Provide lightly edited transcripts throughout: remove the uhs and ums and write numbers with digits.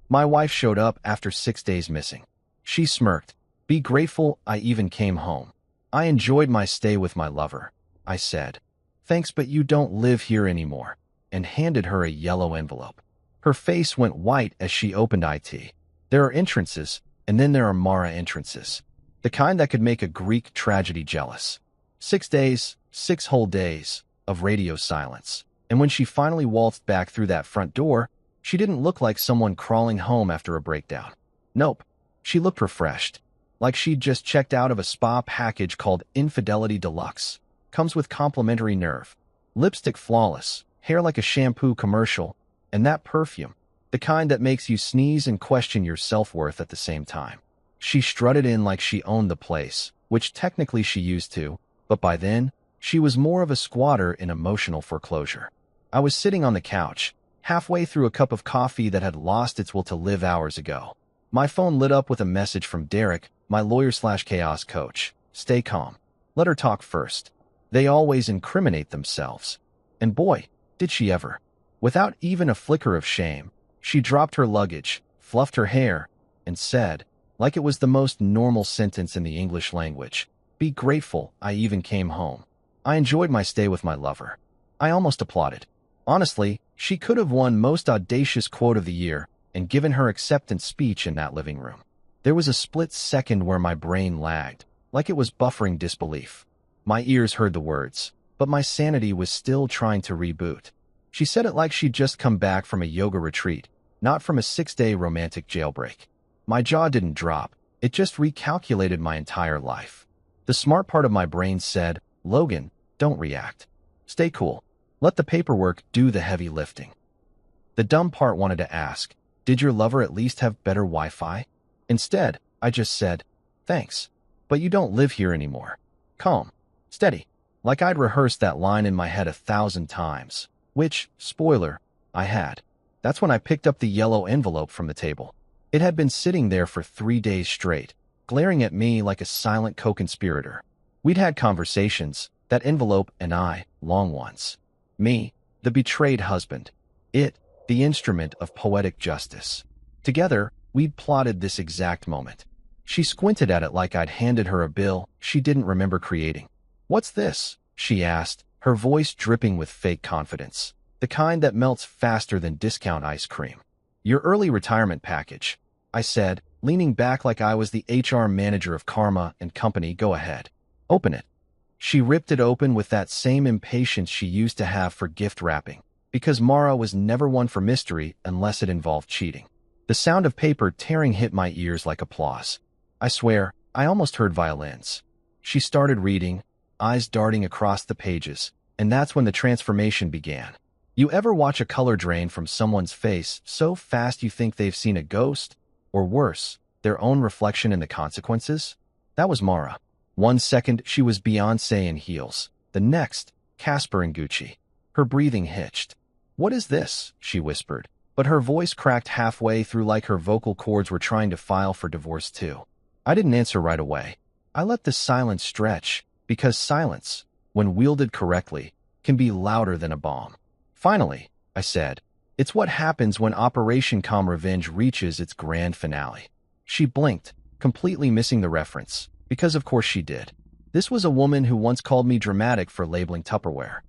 My wife showed up after 6 days missing. She smirked. Be grateful I even came home. I enjoyed my stay with my lover, I said. Thanks, but you don't live here anymore, and handed her a yellow envelope. Her face went white as she opened it. There are entrances, and then there are Mara entrances. The kind that could make a Greek tragedy jealous. 6 days, 6 whole days, of radio silence. And when she finally waltzed back through that front door, she didn't look like someone crawling home after a breakdown. Nope. She looked refreshed. Like she'd just checked out of a spa package called Infidelity Deluxe. Comes with complimentary nerve. Lipstick flawless, hair like a shampoo commercial, and that perfume. The kind that makes you sneeze and question your self-worth at the same time. She strutted in like she owned the place, which technically she used to, but by then, she was more of a squatter in emotional foreclosure. I was sitting on the couch, halfway through a cup of coffee that had lost its will to live hours ago. My phone lit up with a message from Derek, my lawyer/chaos coach. Stay calm. Let her talk first. They always incriminate themselves. And boy, did she ever. Without even a flicker of shame, she dropped her luggage, fluffed her hair, and said, like it was the most normal sentence in the English language, be grateful I even came home. I enjoyed my stay with my lover. I almost applauded. Honestly, she could have won Most Audacious Quote of the Year and given her acceptance speech in that living room. There was a split second where my brain lagged, like it was buffering disbelief. My ears heard the words, but my sanity was still trying to reboot. She said it like she'd just come back from a yoga retreat, not from a 6-day romantic jailbreak. My jaw didn't drop, it just recalculated my entire life. The smart part of my brain said, Logan, don't react. Stay cool. Let the paperwork do the heavy lifting. The dumb part wanted to ask, did your lover at least have better Wi-Fi? Instead, I just said, thanks, but you don't live here anymore. Calm. Steady. Like I'd rehearsed that line in my head 1,000 times. Which, spoiler, I had. That's when I picked up the yellow envelope from the table. It had been sitting there for 3 days straight, glaring at me like a silent co-conspirator. We'd had conversations, that envelope and I, long ones. Me, the betrayed husband. It, the instrument of poetic justice. Together, we'd plotted this exact moment. She squinted at it like I'd handed her a bill she didn't remember creating. What's this? She asked, her voice dripping with fake confidence. The kind that melts faster than discount ice cream. Your early retirement package, I said, leaning back like I was the HR manager of Karma and Company. Go ahead. Open it. She ripped it open with that same impatience she used to have for gift wrapping, because Mara was never one for mystery unless it involved cheating. The sound of paper tearing hit my ears like applause. I swear, I almost heard violins. She started reading, eyes darting across the pages, and that's when the transformation began. You ever watch a color drain from someone's face so fast you think they've seen a ghost? Or worse, their own reflection in the consequences? That was Mara. 1 second, she was Beyoncé in heels. The next, Casper in Gucci. Her breathing hitched. What is this? She whispered, but her voice cracked halfway through like her vocal cords were trying to file for divorce too. I didn't answer right away. I let the silence stretch, because silence, when wielded correctly, can be louder than a bomb. Finally, I said, it's what happens when Operation Calm Revenge reaches its grand finale. She blinked, completely missing the reference, because of course she did. This was a woman who once called me dramatic for labeling Tupperware.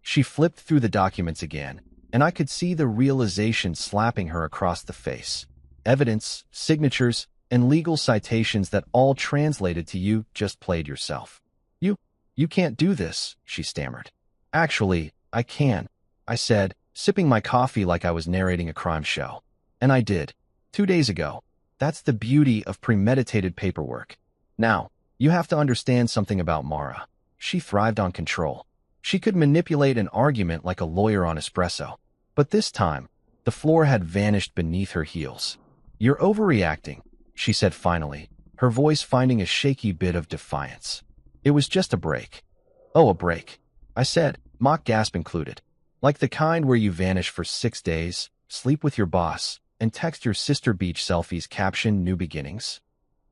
She flipped through the documents again, and I could see the realization slapping her across the face. Evidence, signatures, and legal citations that all translated to you just played yourself. You can't do this, she stammered. Actually, I can, I said, sipping my coffee like I was narrating a crime show. And I did. 2 days ago. That's the beauty of premeditated paperwork. Now, you have to understand something about Mara. She thrived on control. She could manipulate an argument like a lawyer on espresso. But this time, the floor had vanished beneath her heels. You're overreacting, she said finally, her voice finding a shaky bit of defiance. It was just a break. Oh, a break, I said, mock gasp included. Like the kind where you vanish for 6 days, sleep with your boss, and text your sister beach selfies caption new beginnings.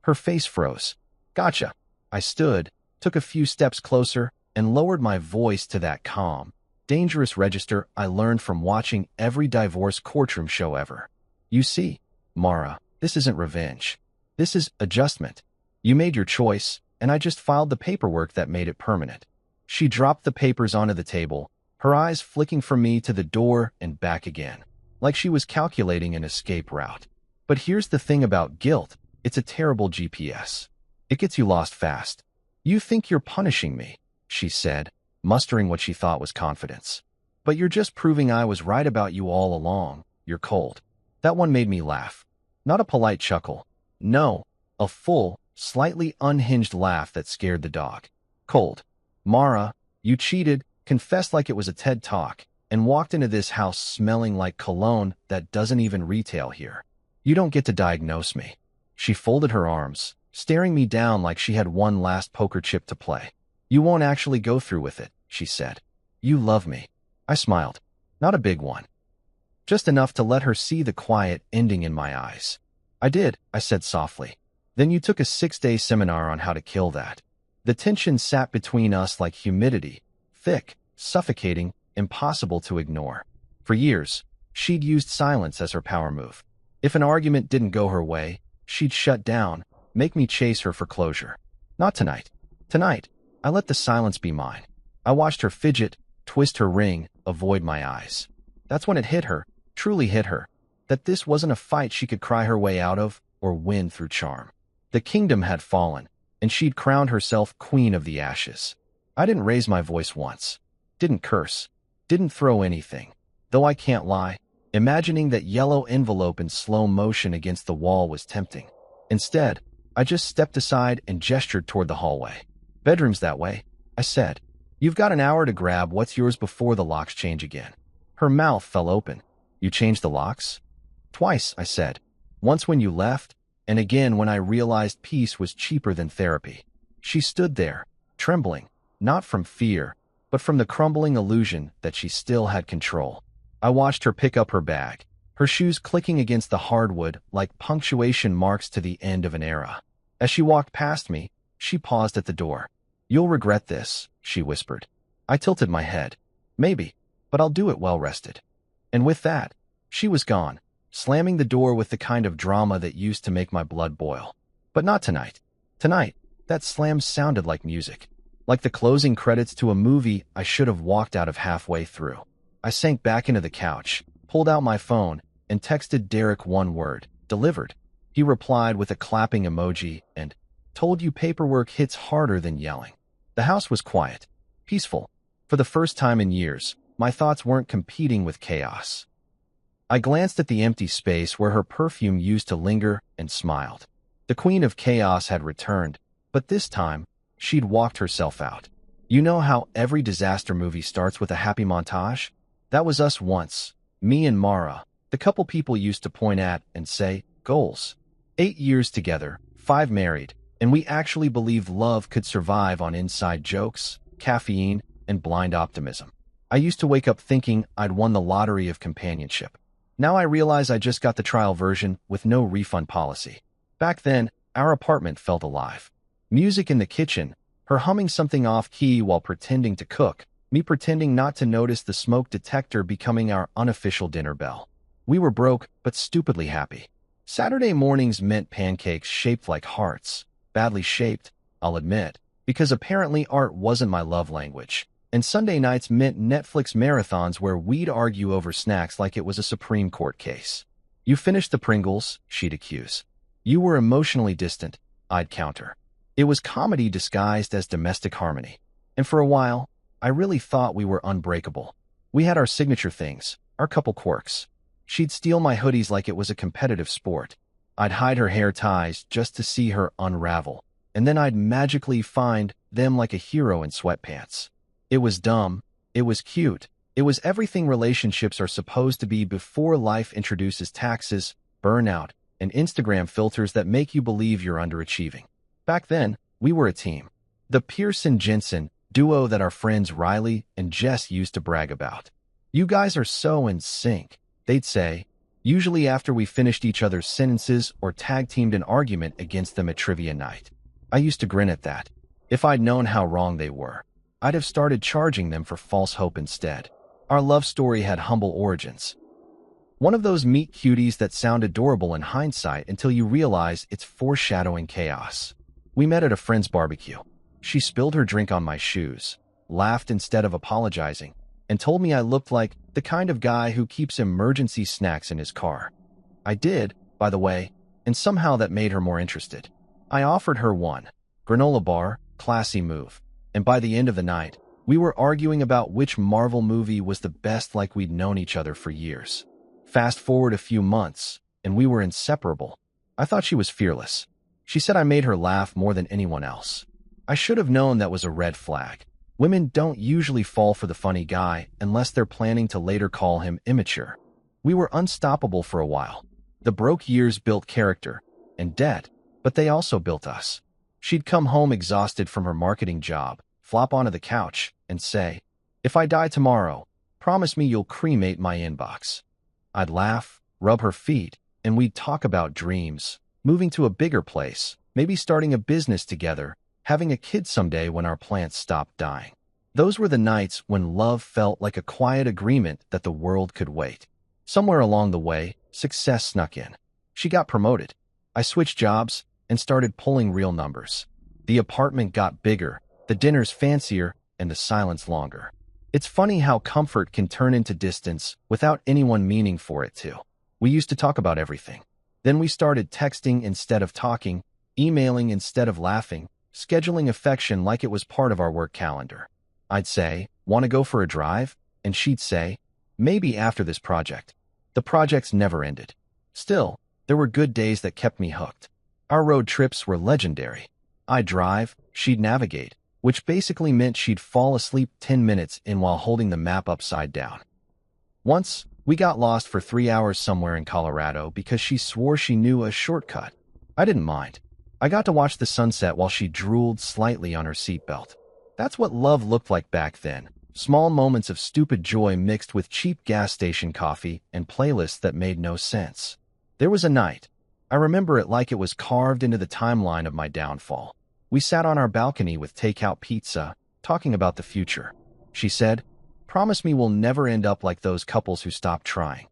Her face froze. Gotcha. I stood, took a few steps closer, and lowered my voice to that calm, dangerous register I learned from watching every divorce courtroom show ever. You see, Mara, this isn't revenge. This is adjustment. You made your choice, and I just filed the paperwork that made it permanent. She dropped the papers onto the table, her eyes flicking from me to the door and back again, like she was calculating an escape route. But here's the thing about guilt. It's a terrible GPS. It gets you lost fast. You think you're punishing me, she said, mustering what she thought was confidence. But you're just proving I was right about you all along. You're cold. That one made me laugh. Not a polite chuckle. No, a full, slightly unhinged laugh that scared the dog. Cold. Mara, you cheated, confessed like it was a TED Talk, and walked into this house smelling like cologne that doesn't even retail here. You don't get to diagnose me. She folded her arms, staring me down like she had one last poker chip to play. You won't actually go through with it, she said. You love me. I smiled. Not a big one. Just enough to let her see the quiet ending in my eyes. I did, I said softly. Then you took a 6-day seminar on how to kill that. The tension sat between us like humidity, thick, suffocating, impossible to ignore. For years, she'd used silence as her power move. If an argument didn't go her way, she'd shut down, make me chase her for closure. Not tonight. Tonight, I let the silence be mine. I watched her fidget, twist her ring, avoid my eyes. That's when it hit her, truly hit her, that this wasn't a fight she could cry her way out of or win through charm. The kingdom had fallen, and she'd crowned herself queen of the ashes. I didn't raise my voice once, didn't curse, didn't throw anything. Though I can't lie, imagining that yellow envelope in slow motion against the wall was tempting. Instead, I just stepped aside and gestured toward the hallway. Bedroom's that way, I said. You've got an hour to grab what's yours before the locks change again. Her mouth fell open. You changed the locks? Twice, I said. Once when you left, and again when I realized peace was cheaper than therapy. She stood there, trembling, not from fear, but from the crumbling illusion that she still had control. I watched her pick up her bag, her shoes clicking against the hardwood like punctuation marks to the end of an era. As she walked past me, she paused at the door. You'll regret this, she whispered. I tilted my head. Maybe, but I'll do it well rested. And with that, she was gone, slamming the door with the kind of drama that used to make my blood boil. But not tonight. Tonight, that slam sounded like music. Like the closing credits to a movie I should have walked out of halfway through. I sank back into the couch, pulled out my phone, and texted Derek one word, delivered. He replied with a clapping emoji and, told you paperwork hits harder than yelling. The house was quiet, peaceful. For the first time in years, my thoughts weren't competing with chaos. I glanced at the empty space where her perfume used to linger and smiled. The queen of chaos had returned, but this time, she'd walked herself out. You know how every disaster movie starts with a happy montage? That was us once, me and Mara, the couple people used to point at and say, goals. 8 years together, 5 married, and we actually believed love could survive on inside jokes, caffeine, and blind optimism. I used to wake up thinking I'd won the lottery of companionship. Now I realize I just got the trial version with no refund policy. Back then, our apartment felt alive. Music in the kitchen, her humming something off-key while pretending to cook, me pretending not to notice the smoke detector becoming our unofficial dinner bell. We were broke, but stupidly happy. Saturday mornings meant pancakes shaped like hearts. Badly shaped, I'll admit, because apparently art wasn't my love language. And Sunday nights meant Netflix marathons where we'd argue over snacks like it was a Supreme Court case. You finished the Pringles, she'd accuse. You were emotionally distant, I'd counter. It was comedy disguised as domestic harmony. And for a while, I really thought we were unbreakable. We had our signature things, our couple quirks. She'd steal my hoodies like it was a competitive sport. I'd hide her hair ties just to see her unravel, and then I'd magically find them like a hero in sweatpants. It was dumb, it was cute, it was everything relationships are supposed to be before life introduces taxes, burnout, and Instagram filters that make you believe you're underachieving. Back then, we were a team. The Pearson-Jensen duo that our friends Riley and Jess used to brag about. You guys are so in sync, they'd say, usually after we finished each other's sentences or tag-teamed an argument against them at trivia night. I used to grin at that. If I'd known how wrong they were, I'd have started charging them for false hope instead. Our love story had humble origins. One of those meet cuties that sound adorable in hindsight until you realize it's foreshadowing chaos. We met at a friend's barbecue. She spilled her drink on my shoes, laughed instead of apologizing, and told me I looked like the kind of guy who keeps emergency snacks in his car. I did, by the way, and somehow that made her more interested. I offered her one. Granola bar, classy move. And by the end of the night, we were arguing about which Marvel movie was the best, like we'd known each other for years. Fast forward a few months, and we were inseparable. I thought she was fearless. She said I made her laugh more than anyone else. I should have known that was a red flag. Women don't usually fall for the funny guy unless they're planning to later call him immature. We were unstoppable for a while. The broke years built character and debt, but they also built us. She'd come home exhausted from her marketing job, flop onto the couch, and say, "If I die tomorrow, promise me you'll cremate my inbox." I'd laugh, rub her feet, and we'd talk about dreams, moving to a bigger place, maybe starting a business together, having a kid someday when our plants stopped dying. Those were the nights when love felt like a quiet agreement that the world could wait. Somewhere along the way, success snuck in. She got promoted. I switched jobs and started pulling real numbers. The apartment got bigger, the dinners fancier, and the silence longer. It's funny how comfort can turn into distance without anyone meaning for it to. We used to talk about everything. Then we started texting instead of talking, emailing instead of laughing, scheduling affection like it was part of our work calendar. I'd say, "Want to go for a drive?" And she'd say, "Maybe after this project." The projects never ended. Still, there were good days that kept me hooked. Our road trips were legendary. I'd drive, she'd navigate, which basically meant she'd fall asleep 10 minutes in while holding the map upside down. Once, we got lost for 3 hours somewhere in Colorado because she swore she knew a shortcut. I didn't mind. I got to watch the sunset while she drooled slightly on her seatbelt. That's what love looked like back then. Small moments of stupid joy mixed with cheap gas station coffee and playlists that made no sense. There was a night. I remember it like it was carved into the timeline of my downfall. We sat on our balcony with takeout pizza, talking about the future. She said, "Promise me we'll never end up like those couples who stopped trying."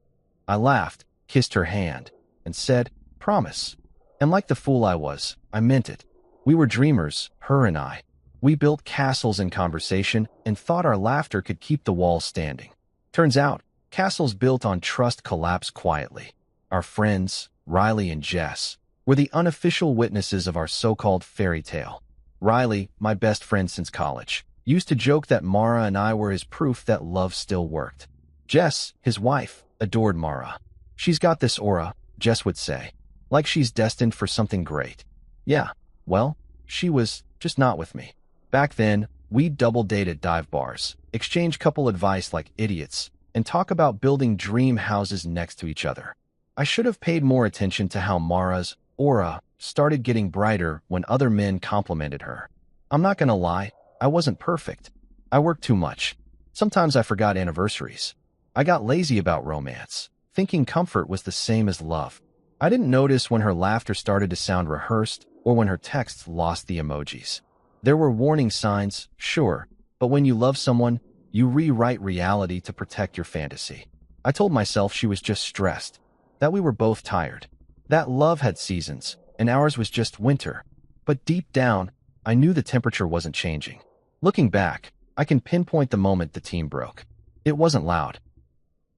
I laughed, kissed her hand, and said, "Promise." And like the fool I was, I meant it. We were dreamers, her and I. We built castles in conversation and thought our laughter could keep the walls standing. Turns out, castles built on trust collapse quietly. Our friends, Riley and Jess, were the unofficial witnesses of our so-called fairy tale. Riley, my best friend since college, used to joke that Mara and I were his proof that love still worked. Jess, his wife, adored Mara. "She's got this aura," Jess would say, "like she's destined for something great." Yeah, well, she was just not with me. Back then, we'd double date at dive bars, exchange couple advice like idiots, and talk about building dream houses next to each other. I should have paid more attention to how Mara's aura started getting brighter when other men complimented her. I'm not gonna lie, I wasn't perfect. I worked too much. Sometimes I forgot anniversaries. I got lazy about romance, thinking comfort was the same as love. I didn't notice when her laughter started to sound rehearsed or when her texts lost the emojis. There were warning signs, sure, but when you love someone, you rewrite reality to protect your fantasy. I told myself she was just stressed, that we were both tired, that love had seasons, and ours was just winter. But deep down, I knew the temperature wasn't changing. Looking back, I can pinpoint the moment the team broke. It wasn't loud.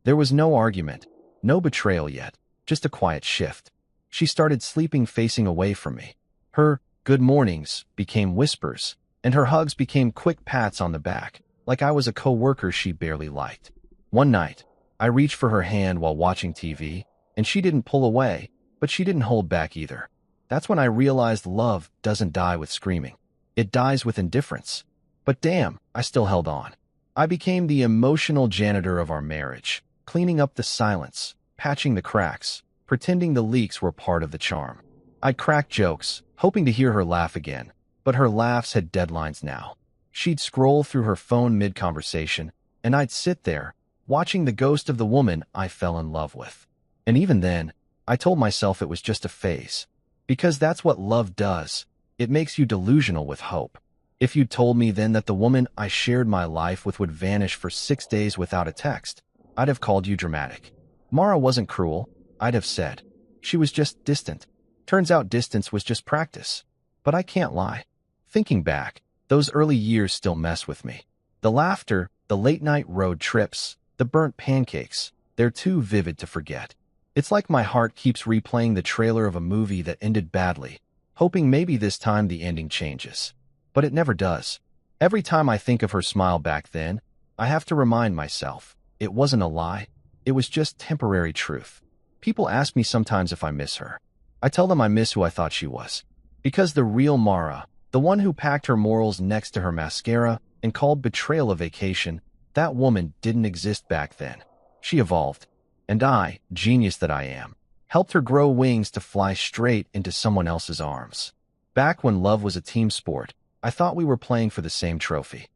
There was no argument, no betrayal yet, just a quiet shift. She started sleeping facing away from me. Her good mornings became whispers, and her hugs became quick pats on the back, like I was a co-worker she barely liked. One night, I reached for her hand while watching TV, and she didn't pull away, but she didn't hold back either. That's when I realized love doesn't die with screaming. It dies with indifference. But damn, I still held on. I became the emotional janitor of our marriage, cleaning up the silence, patching the cracks, pretending the leaks were part of the charm. I'd crack jokes, hoping to hear her laugh again, but her laughs had deadlines now. She'd scroll through her phone mid-conversation, and I'd sit there, watching the ghost of the woman I fell in love with. And even then, I told myself it was just a phase. Because that's what love does. It makes you delusional with hope. If you'd told me then that the woman I shared my life with would vanish for 6 days without a text, I'd have called you dramatic. Mara wasn't cruel, I'd have said. She was just distant. Turns out distance was just practice. But I can't lie. Thinking back, those early years still mess with me. The laughter, the late-night road trips, the burnt pancakes, they're too vivid to forget. It's like my heart keeps replaying the trailer of a movie that ended badly, hoping maybe this time the ending changes. But it never does. Every time I think of her smile back then, I have to remind myself, it wasn't a lie, it was just temporary truth. People ask me sometimes if I miss her. I tell them I miss who I thought she was. Because the real Mara, the one who packed her morals next to her mascara and called betrayal a vacation, that woman didn't exist back then. She evolved. And I, genius that I am, helped her grow wings to fly straight into someone else's arms. Back when love was a team sport, I thought we were playing for the same trophy.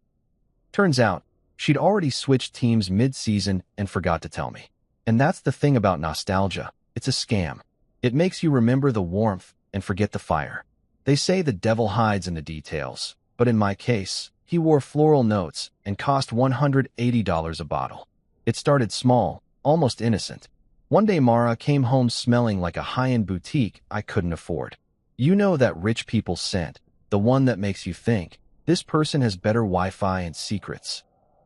Turns out, she'd already switched teams mid-season and forgot to tell me. And that's the thing about nostalgia. It's a scam. It makes you remember the warmth and forget the fire. They say the devil hides in the details, but in my case, he wore floral notes and cost $180 a bottle. It started small, almost innocent. One day Mara came home smelling like a high-end boutique I couldn't afford. You know that rich people scent, the one that makes you think, this person has better Wi-Fi and secrets.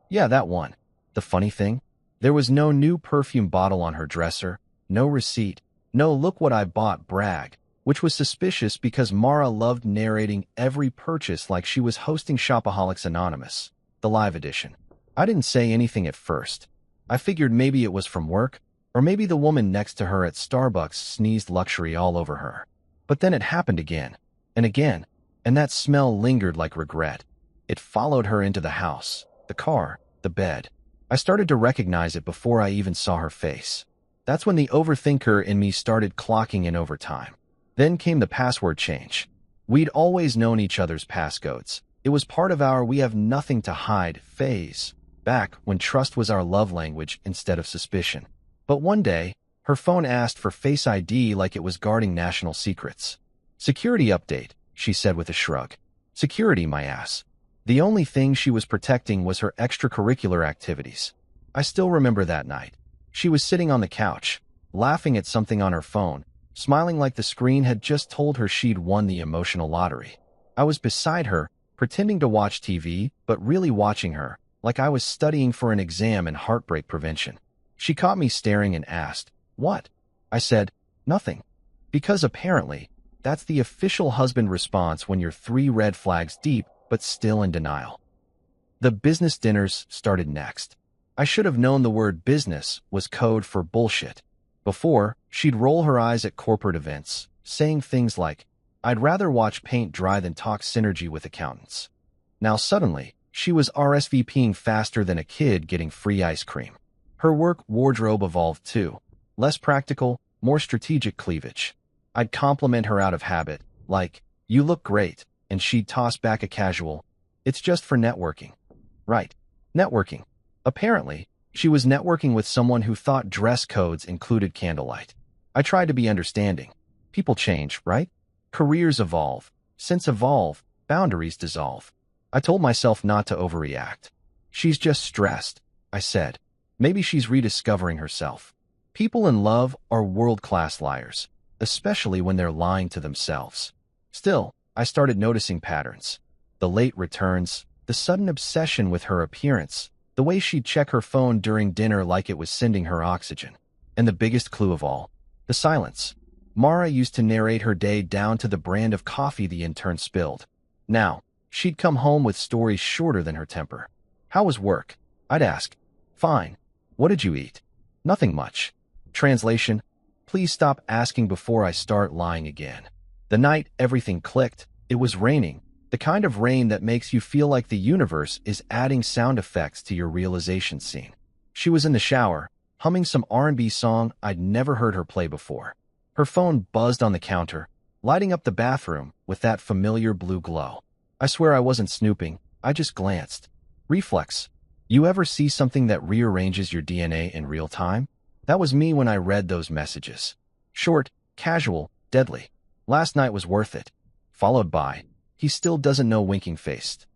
Yeah, that one. The funny thing? There was no new perfume bottle on her dresser, no receipt, no look what I bought brag, which was suspicious because Mara loved narrating every purchase like she was hosting Shopaholics Anonymous, the live edition. I didn't say anything at first. I figured maybe it was from work, or maybe the woman next to her at Starbucks sneezed luxury all over her. But then it happened again, and that smell lingered like regret. It followed her into the house, the car, the bed. I started to recognize it before I even saw her face. That's when the overthinker in me started clocking in overtime. Then came the password change. We'd always known each other's passcodes. It was part of our we have nothing to hide phase, back when trust was our love language instead of suspicion. But one day, her phone asked for Face ID like it was guarding national secrets. Security update, she said with a shrug. Security, my ass. The only thing she was protecting was her extracurricular activities. I still remember that night. She was sitting on the couch, laughing at something on her phone, smiling like the screen had just told her she'd won the emotional lottery. I was beside her, pretending to watch TV, but really watching her, like I was studying for an exam in heartbreak prevention. She caught me staring and asked, "What?" I said, "Nothing." Because apparently, that's the official husband response when you're 3 red flags deep, but still in denial. The business dinners started next. I should have known the word business was code for bullshit. Before, she'd roll her eyes at corporate events, saying things like, "I'd rather watch paint dry than talk synergy with accountants." Now suddenly, she was RSVPing faster than a kid getting free ice cream. Her work wardrobe evolved too. Less practical, more strategic cleavage. I'd compliment her out of habit, like, "You look great," and she'd toss back a casual, "It's just for networking." Right. Networking. Apparently, she was networking with someone who thought dress codes included candlelight. I tried to be understanding. People change, right? Careers evolve. Since evolve, boundaries dissolve. I told myself not to overreact. She's just stressed, I said. Maybe she's rediscovering herself. People in love are world-class liars, especially when they're lying to themselves. Still, I started noticing patterns. The late returns, the sudden obsession with her appearance, the way she'd check her phone during dinner like it was sending her oxygen. And the biggest clue of all, the silence. Mara used to narrate her day down to the brand of coffee the intern spilled. Now, she'd come home with stories shorter than her temper. "How was work?" I'd ask. "Fine. What did you eat?" "Nothing much." Translation: please stop asking before I start lying again. The night everything clicked, it was raining, the kind of rain that makes you feel like the universe is adding sound effects to your realization scene. She was in the shower, humming some R&B song I'd never heard her play before. Her phone buzzed on the counter, lighting up the bathroom with that familiar blue glow. I swear I wasn't snooping, I just glanced. Reflex. You ever see something that rearranges your DNA in real time? That was me when I read those messages. Short, casual, deadly. "Last night was worth it." Followed by, "He still doesn't know winking-faced."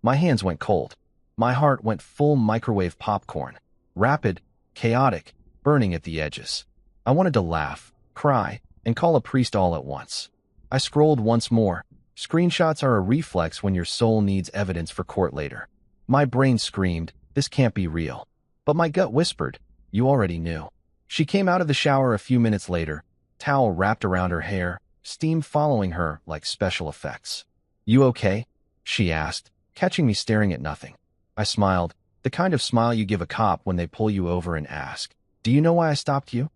My hands went cold. My heart went full microwave popcorn. Rapid, chaotic, burning at the edges. I wanted to laugh, cry, and call a priest all at once. I scrolled once more. Screenshots are a reflex when your soul needs evidence for court later. My brain screamed, this can't be real. But my gut whispered, you already knew. She came out of the shower a few minutes later, towel wrapped around her hair, steam following her like special effects. You okay? She asked, catching me staring at nothing. I smiled, the kind of smile you give a cop when they pull you over and ask, do you know why I stopped you?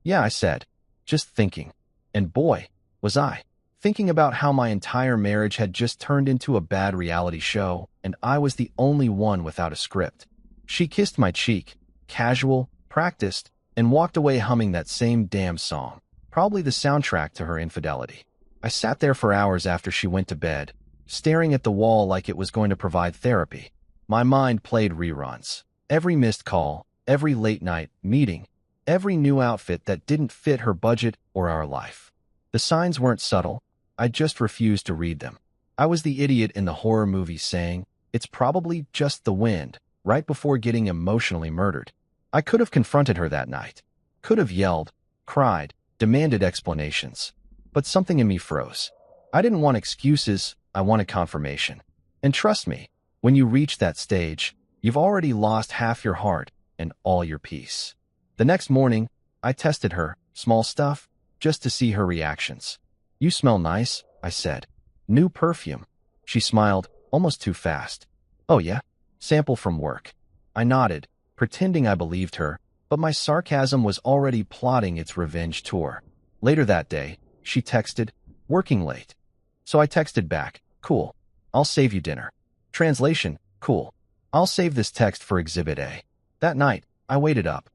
Yeah, I said, just thinking. And boy, was I. Thinking about how my entire marriage had just turned into a bad reality show, and I was the only one without a script. She kissed my cheek, casual, practiced, and walked away humming that same damn song, probably the soundtrack to her infidelity. I sat there for hours after she went to bed, staring at the wall like it was going to provide therapy. My mind played reruns. Every missed call, every late-night meeting, every new outfit that didn't fit her budget or our life. The signs weren't subtle. I just refused to read them. I was the idiot in the horror movie saying, it's probably just the wind, right before getting emotionally murdered. I could have confronted her that night. Could have yelled, cried, demanded explanations. But something in me froze. I didn't want excuses, I wanted confirmation. And trust me, when you reach that stage, you've already lost half your heart and all your peace. The next morning, I tested her, small stuff, just to see her reactions. You smell nice, I said. New perfume. She smiled, almost too fast. Oh yeah? Sample from work. I nodded, pretending I believed her, but my sarcasm was already plotting its revenge tour. Later that day, she texted, working late. So I texted back, cool. I'll save you dinner. Translation, cool. I'll save this text for Exhibit A. That night, I waited up.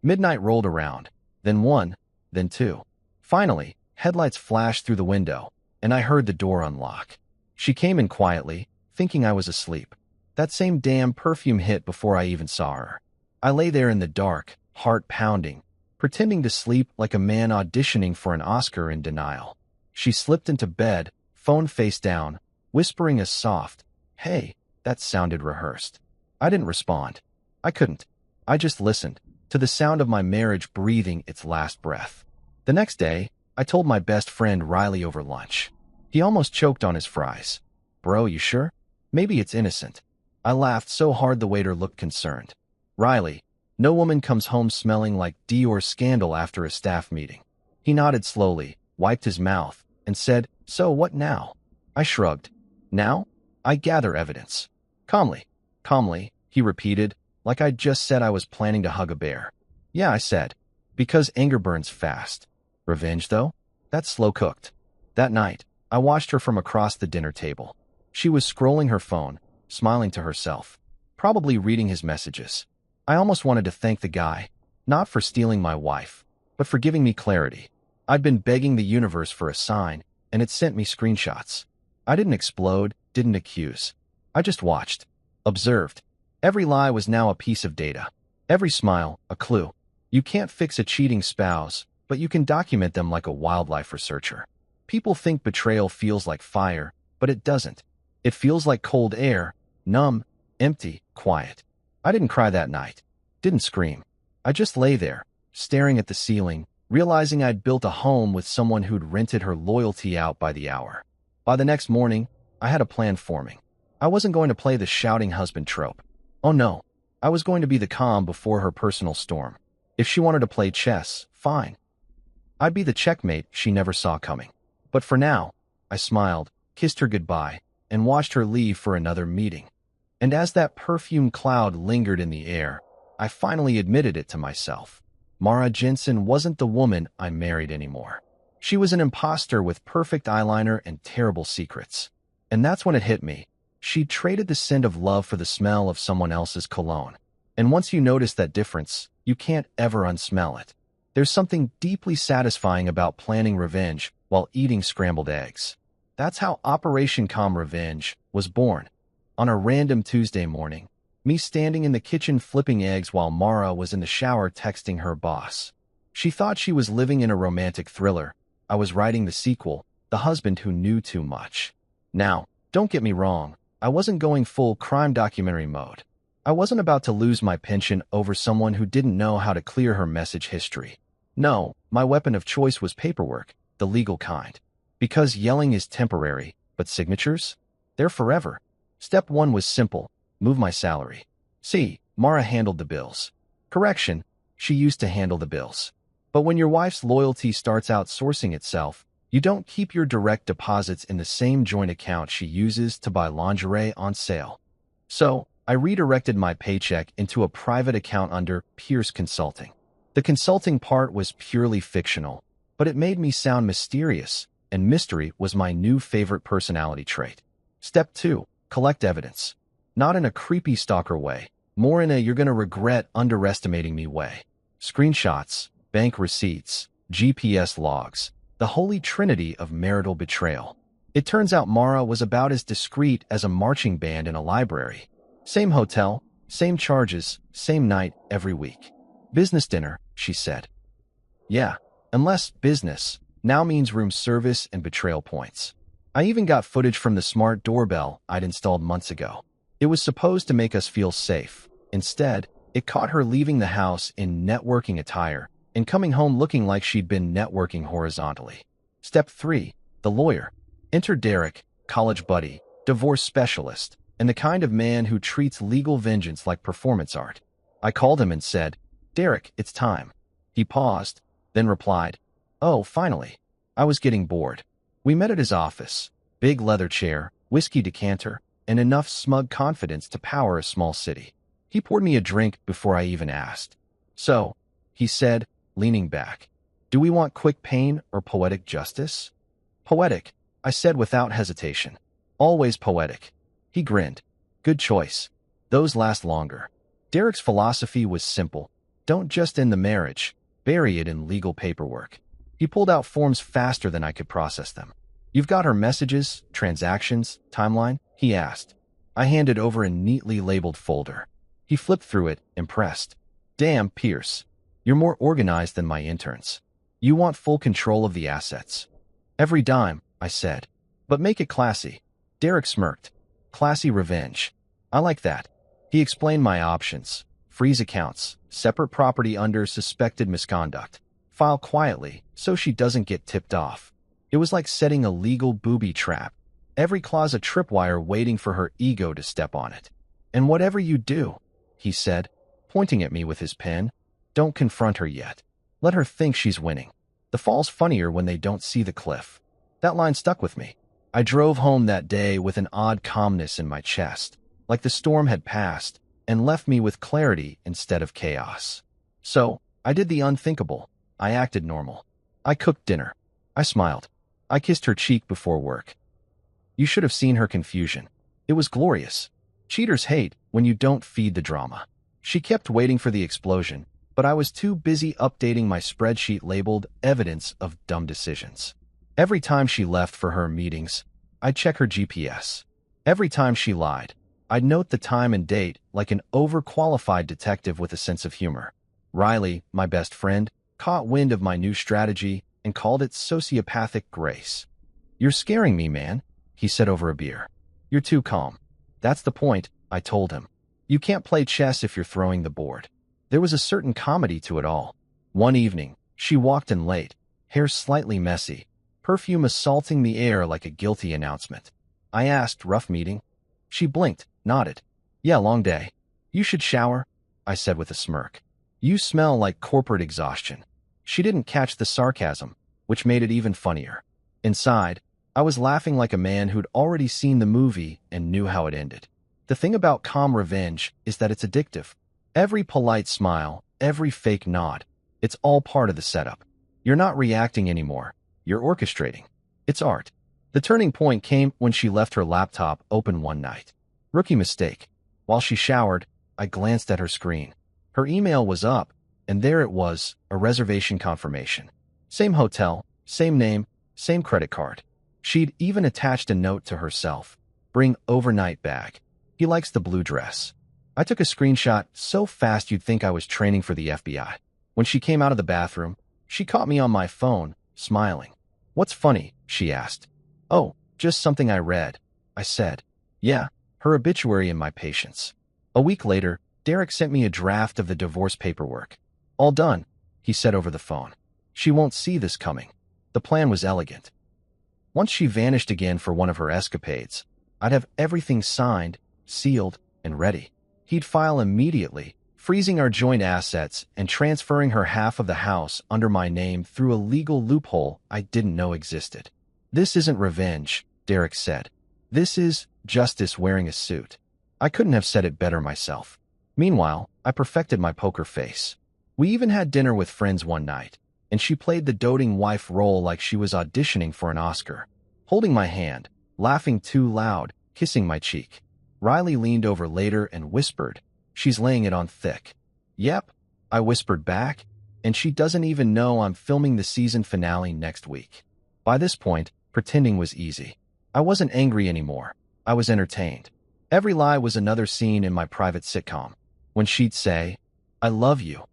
Midnight rolled around, then 1, then 2. Finally, headlights flashed through the window, and I heard the door unlock. She came in quietly, thinking I was asleep. That same damn perfume hit before I even saw her. I lay there in the dark, heart pounding, pretending to sleep like a man auditioning for an Oscar in denial. She slipped into bed, phone face down, whispering a soft, hey, that sounded rehearsed. I didn't respond. I couldn't. I just listened, to the sound of my marriage breathing its last breath. The next day, I told my best friend Riley over lunch. He almost choked on his fries. Bro, you sure? Maybe it's innocent. I laughed so hard the waiter looked concerned. Riley, no woman comes home smelling like Dior scandal after a staff meeting. He nodded slowly, wiped his mouth, and said, so what now? I shrugged. Now? I gather evidence. Calmly, he repeated, like I'd just said I was planning to hug a bear. Yeah, I said. Because anger burns fast. Revenge, though? That's slow-cooked. That night, I watched her from across the dinner table. She was scrolling her phone, smiling to herself, probably reading his messages. I almost wanted to thank the guy, not for stealing my wife, but for giving me clarity. I'd been begging the universe for a sign, and it sent me screenshots. I didn't explode, didn't accuse. I just watched, observed. Every lie was now a piece of data. Every smile, a clue. You can't fix a cheating spouse, but you can document them like a wildlife researcher. People think betrayal feels like fire, but it doesn't. It feels like cold air, numb, empty, quiet. I didn't cry that night. Didn't scream. I just lay there, staring at the ceiling, realizing I'd built a home with someone who'd rented her loyalty out by the hour. By the next morning, I had a plan forming. I wasn't going to play the shouting husband trope. Oh no, I was going to be the calm before her personal storm. If she wanted to play chess, fine. I'd be the checkmate she never saw coming. But for now, I smiled, kissed her goodbye, and watched her leave for another meeting. And as that perfume cloud lingered in the air, I finally admitted it to myself. Mara Jensen wasn't the woman I married anymore. She was an imposter with perfect eyeliner and terrible secrets. And that's when it hit me. She'd traded the scent of love for the smell of someone else's cologne. And once you notice that difference, you can't ever unsmell it. There's something deeply satisfying about planning revenge while eating scrambled eggs. That's how Operation Calm Revenge was born. On a random Tuesday morning, me standing in the kitchen flipping eggs while Mara was in the shower texting her boss. She thought she was living in a romantic thriller. I was writing the sequel, The Husband Who Knew Too Much. Now, don't get me wrong, I wasn't going full crime documentary mode. I wasn't about to lose my pension over someone who didn't know how to clear her message history. No, my weapon of choice was paperwork, the legal kind. Because yelling is temporary, but signatures? They're forever. Step 1 was simple: move my salary. See, Mara handled the bills. Correction, she used to handle the bills. But when your wife's loyalty starts outsourcing itself, you don't keep your direct deposits in the same joint account she uses to buy lingerie on sale. So, I redirected my paycheck into a private account under Pierce Consulting. The consulting part was purely fictional, but it made me sound mysterious, and mystery was my new favorite personality trait. Step 2, collect evidence. Not in a creepy stalker way, more in a you're gonna regret underestimating me way. Screenshots, bank receipts, GPS logs, the holy trinity of marital betrayal. It turns out Mara was about as discreet as a marching band in a library. Same hotel, same charges, same night every week. Business dinner, she said. Yeah, unless business now means room service and betrayal points. I even got footage from the smart doorbell I'd installed months ago. It was supposed to make us feel safe. Instead, it caught her leaving the house in networking attire and coming home looking like she'd been networking horizontally. Step 3, the lawyer. Enter Derek, college buddy, divorce specialist, and the kind of man who treats legal vengeance like performance art. I called him and said, "Derek, it's time." He paused, then replied, "Oh, finally." I was getting bored. We met at his office, big leather chair, whiskey decanter, and enough smug confidence to power a small city. He poured me a drink before I even asked. "So," he said, leaning back, "do we want quick pain or poetic justice?" "Poetic," I said without hesitation. "Always poetic." He grinned. "Good choice. Those last longer." Derek's philosophy was simple. Don't just end the marriage, bury it in legal paperwork. He pulled out forms faster than I could process them. "You've got her messages, transactions, timeline?" he asked. I handed over a neatly labeled folder. He flipped through it, impressed. "Damn, Pierce. You're more organized than my interns. You want full control of the assets." "Every dime," I said. "But make it classy." Derek smirked. "Classy revenge. I like that." He explained my options. Freeze accounts, separate property under suspected misconduct. File quietly, so she doesn't get tipped off. It was like setting a legal booby trap. Every clause a tripwire waiting for her ego to step on it. "And whatever you do," he said, pointing at me with his pen, "don't confront her yet. Let her think she's winning. The fall's funnier when they don't see the cliff." That line stuck with me. I drove home that day with an odd calmness in my chest, like the storm had passed and left me with clarity instead of chaos. So, I did the unthinkable. I acted normal. I cooked dinner. I smiled. I kissed her cheek before work. You should have seen her confusion. It was glorious. Cheaters hate when you don't feed the drama. She kept waiting for the explosion, but I was too busy updating my spreadsheet labeled evidence of dumb decisions. Every time she left for her meetings, I'd check her GPS. Every time she lied, I'd note the time and date like an overqualified detective with a sense of humor. Riley, my best friend, caught wind of my new strategy and called it sociopathic grace. "You're scaring me, man," he said over a beer. "You're too calm." "That's the point," I told him. "You can't play chess if you're throwing the board." There was a certain comedy to it all. One evening, she walked in late, hair slightly messy, perfume assaulting the air like a guilty announcement. I asked, "Rough meeting?" She blinked, nodded. "Yeah, long day." "You should shower," I said with a smirk. "You smell like corporate exhaustion." She didn't catch the sarcasm, which made it even funnier. Inside, I was laughing like a man who'd already seen the movie and knew how it ended. The thing about calm revenge is that it's addictive. Every polite smile, every fake nod, it's all part of the setup. You're not reacting anymore. You're orchestrating. It's art. The turning point came when she left her laptop open one night. Rookie mistake. While she showered, I glanced at her screen. Her email was up, and there it was, a reservation confirmation. Same hotel, same name, same credit card. She'd even attached a note to herself. "Bring overnight bag. He likes the blue dress." I took a screenshot so fast you'd think I was training for the FBI. When she came out of the bathroom, she caught me on my phone, smiling. "What's funny?" she asked. "Oh, just something I read," I said. Yeah, her obituary and my patience. A week later, Derek sent me a draft of the divorce paperwork. All done, he said over the phone. She won't see this coming. The plan was elegant. Once she vanished again for one of her escapades, I'd have everything signed, sealed, and ready. He'd file immediately, freezing our joint assets and transferring her half of the house under my name through a legal loophole I didn't know existed. This isn't revenge, Derek said. This is justice wearing a suit. I couldn't have said it better myself. Meanwhile, I perfected my poker face. We even had dinner with friends one night, and she played the doting wife role like she was auditioning for an Oscar. Holding my hand, laughing too loud, kissing my cheek. Riley leaned over later and whispered, "She's laying it on thick." "Yep," I whispered back, "and she doesn't even know I'm filming the season finale next week." By this point, pretending was easy. I wasn't angry anymore. I was entertained. Every lie was another scene in my private sitcom. When she'd say, "I love you,"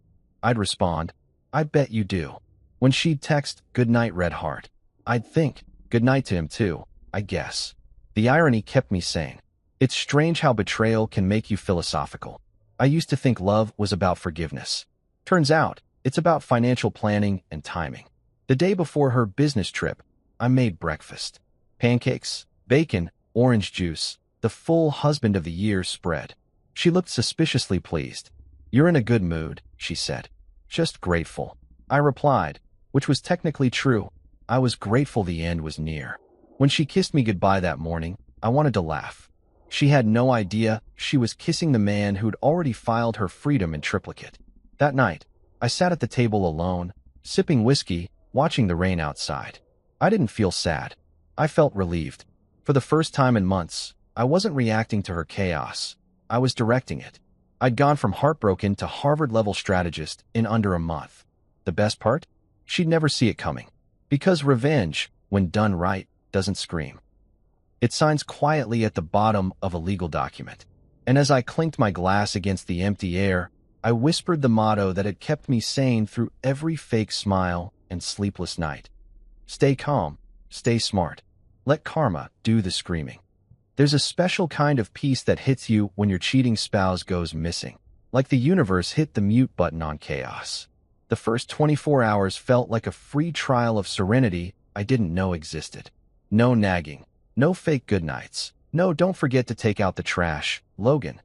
I'd respond, "I bet you do." When she'd text, "Good night, Red Heart," I'd think, "Good night to him too, I guess." The irony kept me sane. It's strange how betrayal can make you philosophical. I used to think love was about forgiveness. Turns out, it's about financial planning and timing. The day before her business trip, I made breakfast. Pancakes, bacon, orange juice, the full husband of the year spread. She looked suspiciously pleased. "You're in a good mood," she said. "Just grateful," I replied, which was technically true. I was grateful the end was near. When she kissed me goodbye that morning, I wanted to laugh. She had no idea she was kissing the man who'd already filed her freedom in triplicate. That night, I sat at the table alone, sipping whiskey, watching the rain outside. I didn't feel sad. I felt relieved. For the first time in months, I wasn't reacting to her chaos. I was directing it. I'd gone from heartbroken to Harvard-level strategist in under a month. The best part? She'd never see it coming. Because revenge, when done right, doesn't scream. It signs quietly at the bottom of a legal document. And as I clinked my glass against the empty air, I whispered the motto that had kept me sane through every fake smile and sleepless night. Stay calm, stay smart. Let karma do the screaming. There's a special kind of peace that hits you when your cheating spouse goes missing. Like the universe hit the mute button on chaos. The first 24 hours felt like a free trial of serenity I didn't know existed. No nagging. No fake goodnights. No, don't forget to take out the trash, Logan.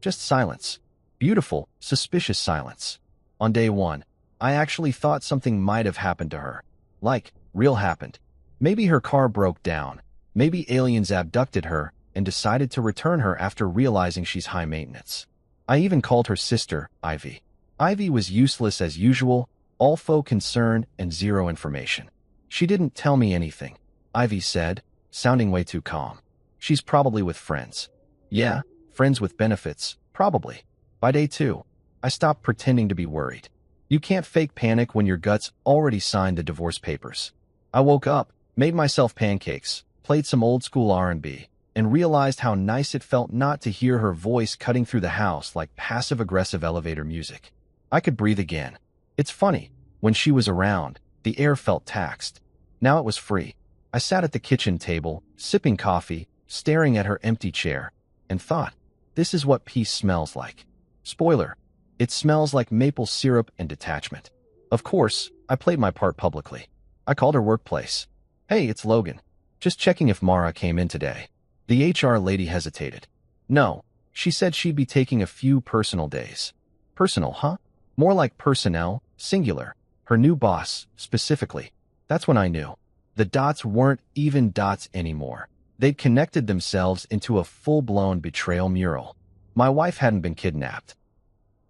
Just silence. Beautiful, suspicious silence. On day one, I actually thought something might have happened to her. Like, real happened. Maybe her car broke down. Maybe aliens abducted her and decided to return her after realizing she's high maintenance. I even called her sister, Ivy. Ivy was useless as usual, all faux concern and zero information. She didn't tell me anything, Ivy said, sounding way too calm. She's probably with friends. Yeah, friends with benefits, probably. By day two, I stopped pretending to be worried. You can't fake panic when your gut's already signed the divorce papers. I woke up, made myself pancakes, played some old school R&B, and realized how nice it felt not to hear her voice cutting through the house like passive-aggressive elevator music. I could breathe again. It's funny, when she was around, the air felt taxed. Now it was free. I sat at the kitchen table, sipping coffee, staring at her empty chair, and thought, this is what peace smells like. Spoiler, it smells like maple syrup and detachment. Of course, I played my part publicly. I called her workplace. "Hey, it's Logan. Just checking if Mara came in today." The HR lady hesitated. "No, she said she'd be taking a few personal days." Personal, huh? More like personnel, singular. Her new boss, specifically. That's when I knew. The dots weren't even dots anymore. They'd connected themselves into a full-blown betrayal mural. My wife hadn't been kidnapped.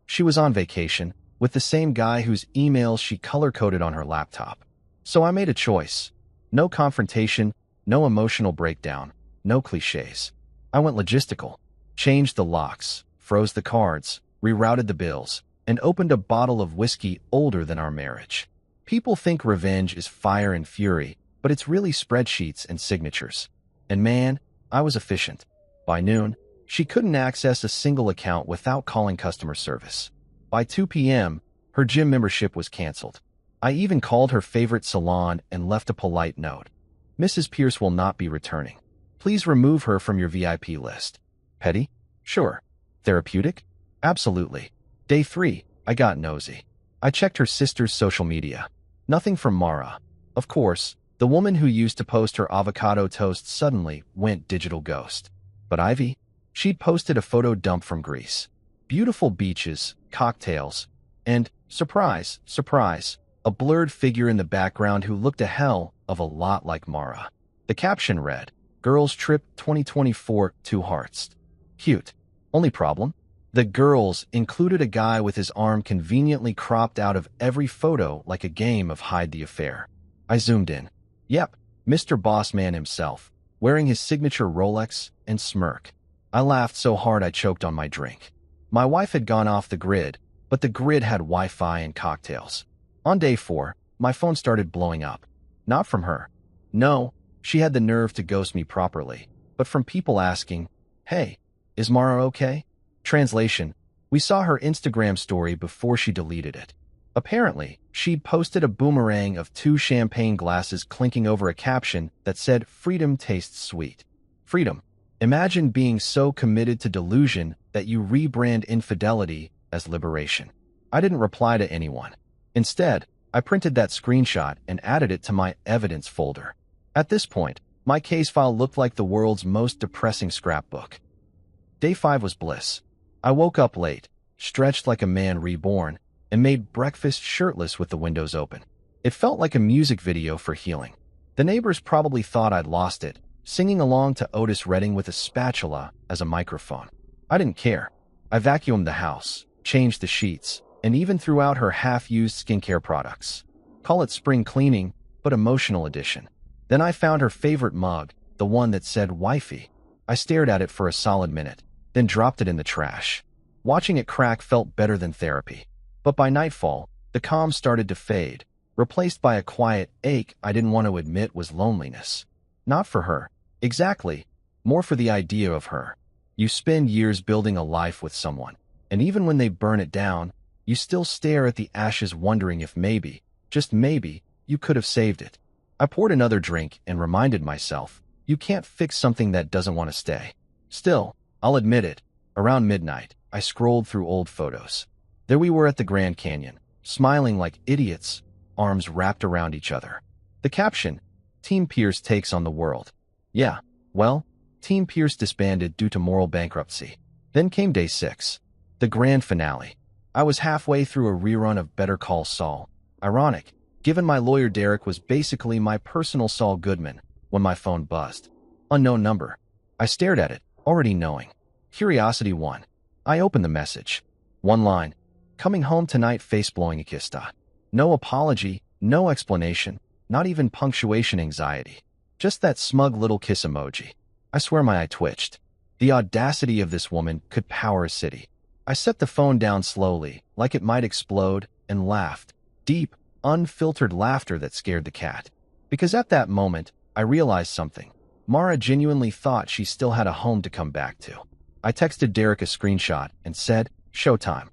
She was on vacation, with the same guy whose emails she color-coded on her laptop. So I made a choice. No confrontation, no emotional breakdown, no cliches. I went logistical. Changed the locks, froze the cards, rerouted the bills, and opened a bottle of whiskey older than our marriage. People think revenge is fire and fury, but it's really spreadsheets and signatures. And man, I was efficient. By noon, she couldn't access a single account without calling customer service. By 2 p.m., her gym membership was canceled. I even called her favorite salon and left a polite note. "Mrs. Pierce will not be returning. Please remove her from your VIP list." Petty? Sure. Therapeutic? Absolutely. Day 3, I got nosy. I checked her sister's social media. Nothing from Mara. Of course, the woman who used to post her avocado toast suddenly went digital ghost. But Ivy? She'd posted a photo dump from Greece. Beautiful beaches, cocktails, and, surprise, surprise, a blurred figure in the background who looked a hell of a lot like Mara. The caption read, "Girls Trip 2024, 2 hearts." Cute. Only problem? The girls included a guy with his arm conveniently cropped out of every photo like a game of hide the affair. I zoomed in. Yep, Mr. Bossman himself, wearing his signature Rolex and smirk. I laughed so hard I choked on my drink. My wife had gone off the grid, but the grid had Wi-Fi and cocktails. On day 4, my phone started blowing up. Not from her. No, she had the nerve to ghost me properly, but from people asking, "Hey, is Mara okay?" Translation: we saw her Instagram story before she deleted it. Apparently, she'd posted a boomerang of 2 champagne glasses clinking over a caption that said, "Freedom tastes sweet." Freedom. Imagine being so committed to delusion that you rebrand infidelity as liberation. I didn't reply to anyone. Instead, I printed that screenshot and added it to my evidence folder. At this point, my case file looked like the world's most depressing scrapbook. Day 5 was bliss. I woke up late, stretched like a man reborn, and made breakfast shirtless with the windows open. It felt like a music video for healing. The neighbors probably thought I'd lost it, singing along to Otis Redding with a spatula as a microphone. I didn't care. I vacuumed the house, changed the sheets, and even threw out her half-used skincare products. Call it spring cleaning, but emotional edition. Then I found her favorite mug, the one that said "Wifey." I stared at it for a solid minute, then dropped it in the trash. Watching it crack felt better than therapy. But by nightfall, the calm started to fade, replaced by a quiet ache I didn't want to admit was loneliness. Not for her. Exactly. More for the idea of her. You spend years building a life with someone, and even when they burn it down, you still stare at the ashes wondering if maybe, just maybe, you could have saved it. I poured another drink and reminded myself, you can't fix something that doesn't want to stay. Still, I'll admit it, around midnight, I scrolled through old photos. There we were at the Grand Canyon, smiling like idiots, arms wrapped around each other. The caption, "Team Pierce takes on the world." Yeah, well, Team Pierce disbanded due to moral bankruptcy. Then came day 6, the grand finale. I was halfway through a rerun of Better Call Saul. Ironic, given my lawyer Derek was basically my personal Saul Goodman, when my phone buzzed. Unknown number. I stared at it, already knowing. Curiosity won. I opened the message. One line. "Coming home tonight face-blowing Akista." No apology, no explanation, not even punctuation anxiety. Just that smug little kiss emoji. I swear my eye twitched. The audacity of this woman could power a city. I set the phone down slowly, like it might explode, and laughed. Deep, unfiltered laughter that scared the cat. Because at that moment, I realized something. Mara genuinely thought she still had a home to come back to. I texted Derek a screenshot and said, "Showtime."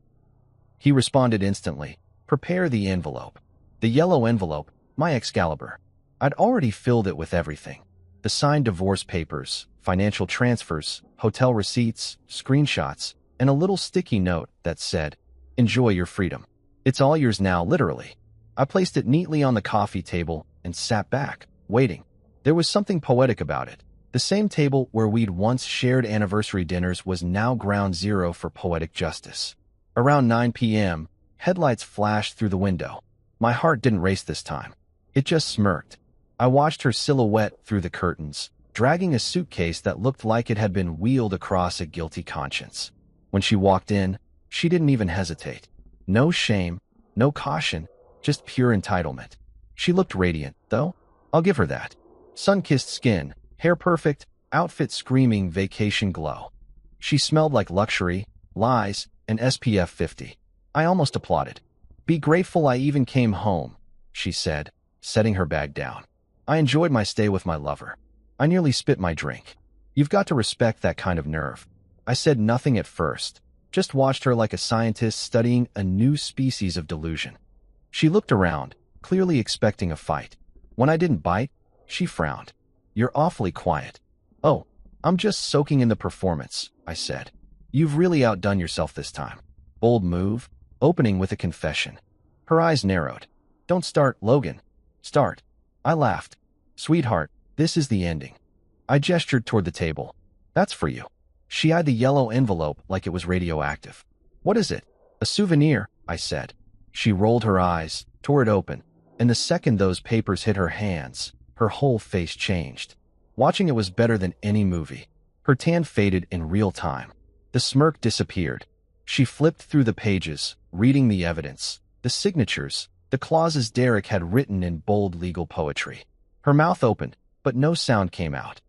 He responded instantly, "Prepare the envelope." The yellow envelope, my Excalibur. I'd already filled it with everything. The signed divorce papers, financial transfers, hotel receipts, screenshots, and a little sticky note that said, "Enjoy your freedom. It's all yours now, literally." I placed it neatly on the coffee table and sat back, waiting. There was something poetic about it. The same table where we'd once shared anniversary dinners was now ground zero for poetic justice. Around 9 p.m., headlights flashed through the window. My heart didn't race this time. It just smirked. I watched her silhouette through the curtains, dragging a suitcase that looked like it had been wheeled across a guilty conscience. When she walked in, she didn't even hesitate. No shame, no caution, just pure entitlement. She looked radiant, though. I'll give her that. Sun-kissed skin, hair perfect, outfit screaming vacation glow. She smelled like luxury, lies, and SPF 50. I almost applauded. "Be grateful I even came home," she said, setting her bag down. I enjoyed my stay with my lover. I nearly spit my drink. You've got to respect that kind of nerve. I said nothing at first, just watched her like a scientist studying a new species of delusion. She looked around, clearly expecting a fight. When I didn't bite, she frowned. "You're awfully quiet." "Oh, I'm just soaking in the performance," I said. You've really outdone yourself this time. Bold move, opening with a confession. Her eyes narrowed. Don't start, Logan. Start. I laughed. Sweetheart, this is the ending. I gestured toward the table. That's for you. She eyed the yellow envelope like it was radioactive. What is it? A souvenir, I said. She rolled her eyes, tore it open, and the second those papers hit her hands, her whole face changed. Watching it was better than any movie. Her tan faded in real time. The smirk disappeared. She flipped through the pages, reading the evidence, the signatures, the clauses Derek had written in bold legal poetry. Her mouth opened, but no sound came out.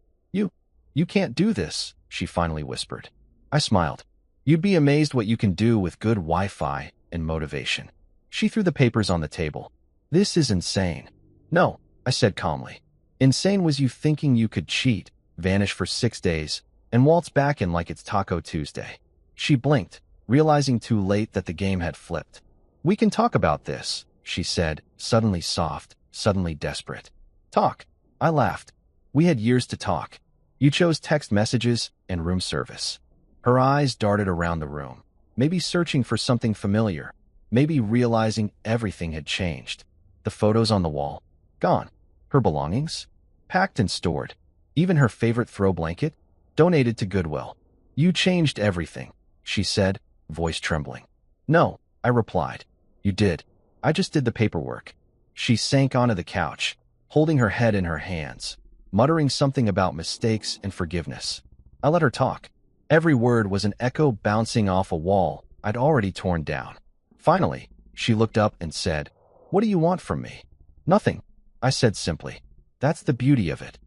You can't do this, she finally whispered. I smiled. You'd be amazed what you can do with good Wi-Fi and motivation. She threw the papers on the table. This is insane. No, I said calmly. Insane was you thinking you could cheat, vanish for 6 days, and waltz back in like it's Taco Tuesday. She blinked, realizing too late that the game had flipped. We can talk about this, she said, suddenly soft, suddenly desperate. Talk. I laughed. We had years to talk. You chose text messages and room service. Her eyes darted around the room, maybe searching for something familiar, maybe realizing everything had changed. The photos on the wall, gone. Her belongings, packed and stored. Even her favorite throw blanket, donated to Goodwill. You changed everything, she said, voice trembling. No, I replied. You did. I just did the paperwork. She sank onto the couch, holding her head in her hands, muttering something about mistakes and forgiveness. I let her talk. Every word was an echo bouncing off a wall I'd already torn down. Finally, she looked up and said, What do you want from me? Nothing, I said simply. That's the beauty of it.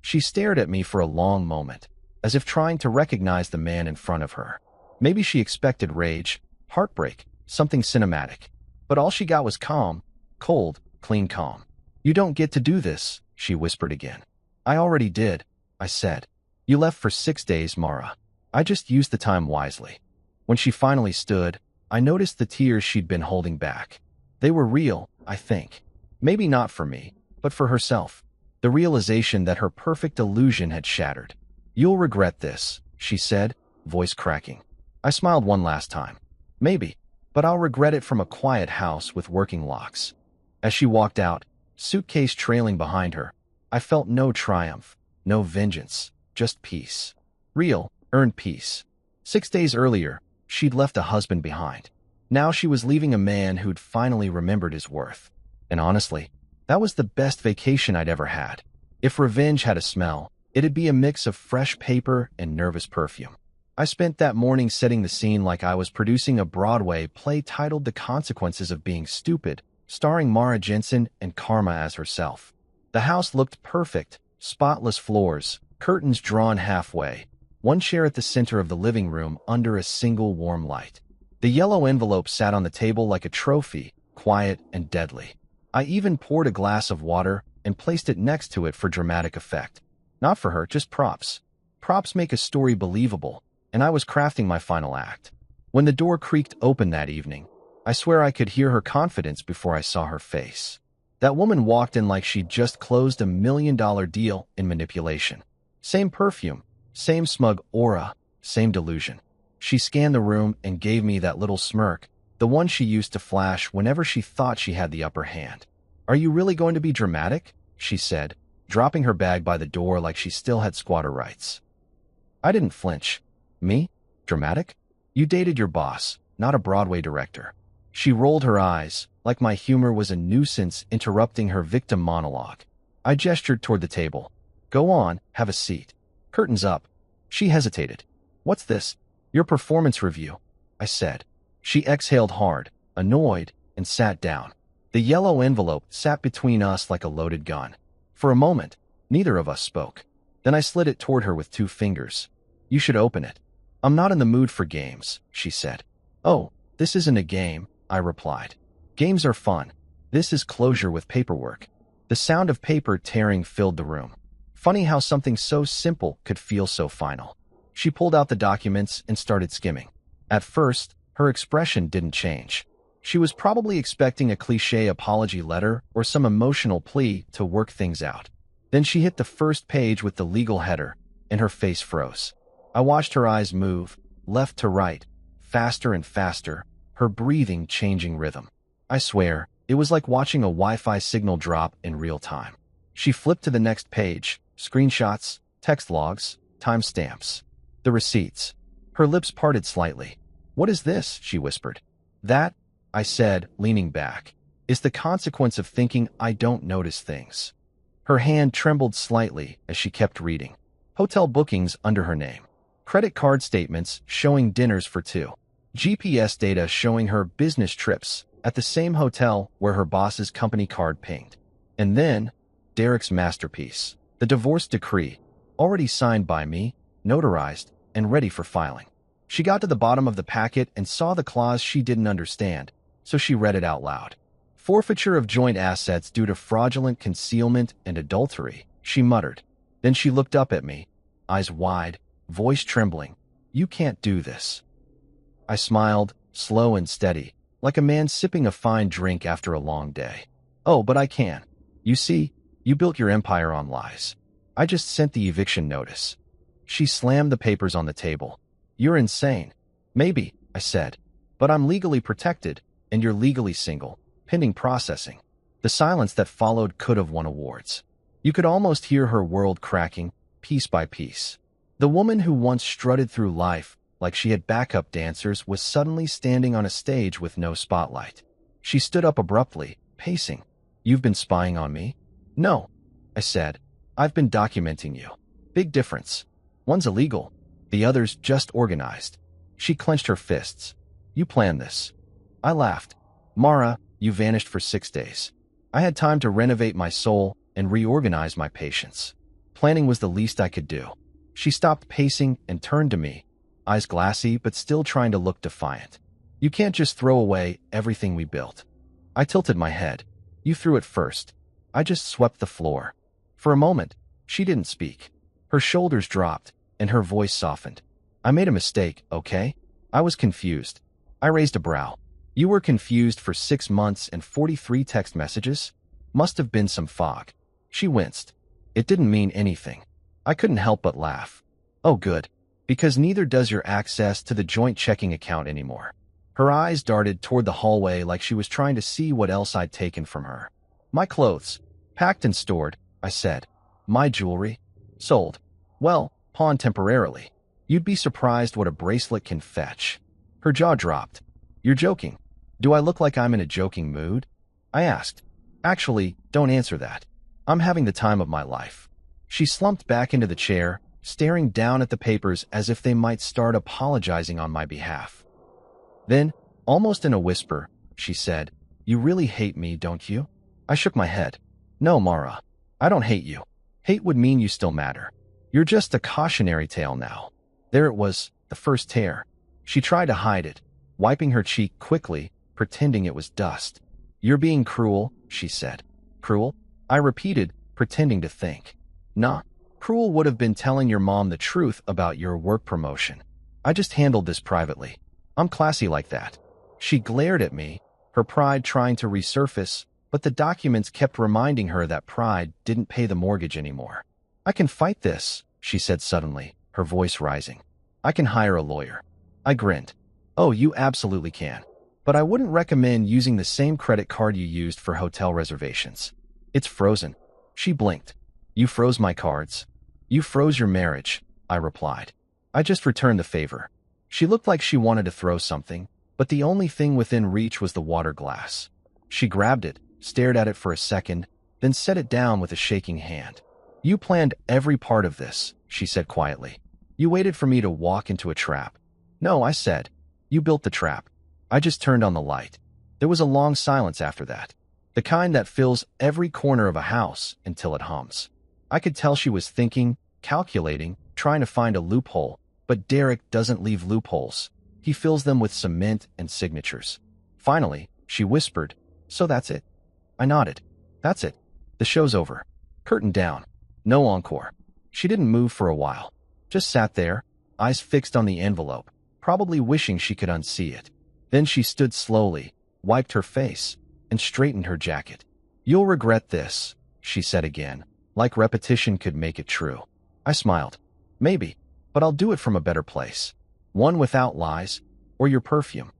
She stared at me for a long moment, as if trying to recognize the man in front of her. Maybe she expected rage, heartbreak, something cinematic. But all she got was calm, cold, clean calm. You don't get to do this, she whispered again. I already did, I said. You left for 6 days, Mara. I just used the time wisely. When she finally stood, I noticed the tears she'd been holding back. They were real, I think. Maybe not for me, but for herself. The realization that her perfect illusion had shattered. You'll regret this, she said, voice cracking. I smiled one last time. Maybe, but I'll regret it from a quiet house with working locks. As she walked out, suitcase trailing behind her, I felt no triumph, no vengeance, just peace. Real, earned peace. 6 days earlier, she'd left a husband behind. Now she was leaving a man who'd finally remembered his worth. And honestly, that was the best vacation I'd ever had. If revenge had a smell, it'd be a mix of fresh paper and nervous perfume. I spent that morning setting the scene like I was producing a Broadway play titled The Consequences of Being Stupid, starring Mara Jensen and Karma as herself. The house looked perfect, spotless floors, curtains drawn halfway, one chair at the center of the living room under a single warm light. The yellow envelope sat on the table like a trophy, quiet and deadly. I even poured a glass of water and placed it next to it for dramatic effect. Not for her, just props. Props make a story believable, and I was crafting my final act. When the door creaked open that evening, I swear I could hear her confidence before I saw her face. That woman walked in like she'd just closed $1 million deal in manipulation. Same perfume, same smug aura, same delusion. She scanned the room and gave me that little smirk, the one she used to flash whenever she thought she had the upper hand. Are you really going to be dramatic? She said, dropping her bag by the door like she still had squatter rights. I didn't flinch. Me? Dramatic? You dated your boss, not a Broadway director. She rolled her eyes, like my humor was a nuisance interrupting her victim monologue. I gestured toward the table. Go on, have a seat. Curtains up. She hesitated. What's this? Your performance review, I said. She exhaled hard, annoyed, and sat down. The yellow envelope sat between us like a loaded gun. For a moment, neither of us spoke. Then I slid it toward her with 2 fingers. You should open it. I'm not in the mood for games, she said. Oh, this isn't a game, I replied. Games are fun. This is closure with paperwork. The sound of paper tearing filled the room. Funny how something so simple could feel so final. She pulled out the documents and started skimming. At first, her expression didn't change. She was probably expecting a cliché apology letter or some emotional plea to work things out. Then she hit the first page with the legal header, and her face froze. I watched her eyes move, left to right, faster and faster, her breathing changing rhythm. I swear, it was like watching a Wi-Fi signal drop in real time. She flipped to the next page, screenshots, text logs, timestamps, the receipts. Her lips parted slightly. "What is this?" she whispered. "That," I said, leaning back, "is the consequence of thinking I don't notice things." Her hand trembled slightly as she kept reading. Hotel bookings under her name. Credit card statements showing dinners for two. GPS data showing her business trips at the same hotel where her boss's company card pinged. And then, Derek's masterpiece, the divorce decree, already signed by me, notarized, and ready for filing. She got to the bottom of the packet and saw the clause she didn't understand, so she read it out loud. "Forfeiture of joint assets due to fraudulent concealment and adultery," she muttered. Then she looked up at me, eyes wide, voice trembling. "You can't do this." I smiled, slow and steady, like a man sipping a fine drink after a long day. "Oh, but I can. You see, you built your empire on lies. I just sent the eviction notice." She slammed the papers on the table. "You're insane." "Maybe," I said, "but I'm legally protected, and you're legally single, pending processing." The silence that followed could have won awards. You could almost hear her world cracking, piece by piece. The woman who once strutted through life like she had backup dancers was suddenly standing on a stage with no spotlight. She stood up abruptly, pacing. "You've been spying on me?" "No," I said. "I've been documenting you." "Big difference. One's illegal. The other's just organized." She clenched her fists. "You planned this." I laughed. "Mara, you vanished for 6 days. I had time to renovate my soul and reorganize my patience. Planning was the least I could do." She stopped pacing and turned to me, eyes glassy but still trying to look defiant. "You can't just throw away everything we built." I tilted my head. "You threw it first. I just swept the floor." For a moment, she didn't speak. Her shoulders dropped, and her voice softened. "I made a mistake, okay? I was confused." I raised a brow. "You were confused for 6 months and 43 text messages? Must have been some fog." She winced. "It didn't mean anything." I couldn't help but laugh. "Oh, good. Because neither does your access to the joint checking account anymore." Her eyes darted toward the hallway like she was trying to see what else I'd taken from her. "My clothes. Packed and stored," I said. "My jewelry. Sold. Well, pawned temporarily. You'd be surprised what a bracelet can fetch." Her jaw dropped. "You're joking. Do I look like I'm in a joking mood?" I asked. "Actually, don't answer that. I'm having the time of my life." She slumped back into the chair, staring down at the papers as if they might start apologizing on my behalf. Then, almost in a whisper, she said, "You really hate me, don't you?" I shook my head. "No, Mara. I don't hate you. Hate would mean you still matter. You're just a cautionary tale now." There it was, the first tear. She tried to hide it, wiping her cheek quickly, pretending it was dust. "You're being cruel," she said. "Cruel?" I repeated, pretending to think. "Nah. Cruel would have been telling your mom the truth about your work promotion. I just handled this privately. I'm classy like that." She glared at me, her pride trying to resurface, but the documents kept reminding her that pride didn't pay the mortgage anymore. "I can fight this," she said suddenly, her voice rising. "I can hire a lawyer." I grinned. "Oh, you absolutely can. But I wouldn't recommend using the same credit card you used for hotel reservations. It's frozen." She blinked. "You froze my cards." "You froze your marriage," I replied. I just returned the favor. She looked like she wanted to throw something, but the only thing within reach was the water glass. She grabbed it, stared at it for a second, then set it down with a shaking hand. "You planned every part of this," she said quietly. "You waited for me to walk into a trap." "No," I said. "You built the trap." I just turned on the light. There was a long silence after that, the kind that fills every corner of a house until it hums. I could tell she was thinking, calculating, trying to find a loophole, but Derek doesn't leave loopholes. He fills them with cement and signatures. Finally, she whispered, "So that's it." I nodded. "That's it. The show's over. Curtain down. No encore." She didn't move for a while. Just sat there, eyes fixed on the envelope, probably wishing she could unsee it. Then she stood slowly, wiped her face, and straightened her jacket. "You'll regret this," she said again, like repetition could make it true. I smiled. "Maybe, but I'll do it from a better place." One without lies, or your perfume.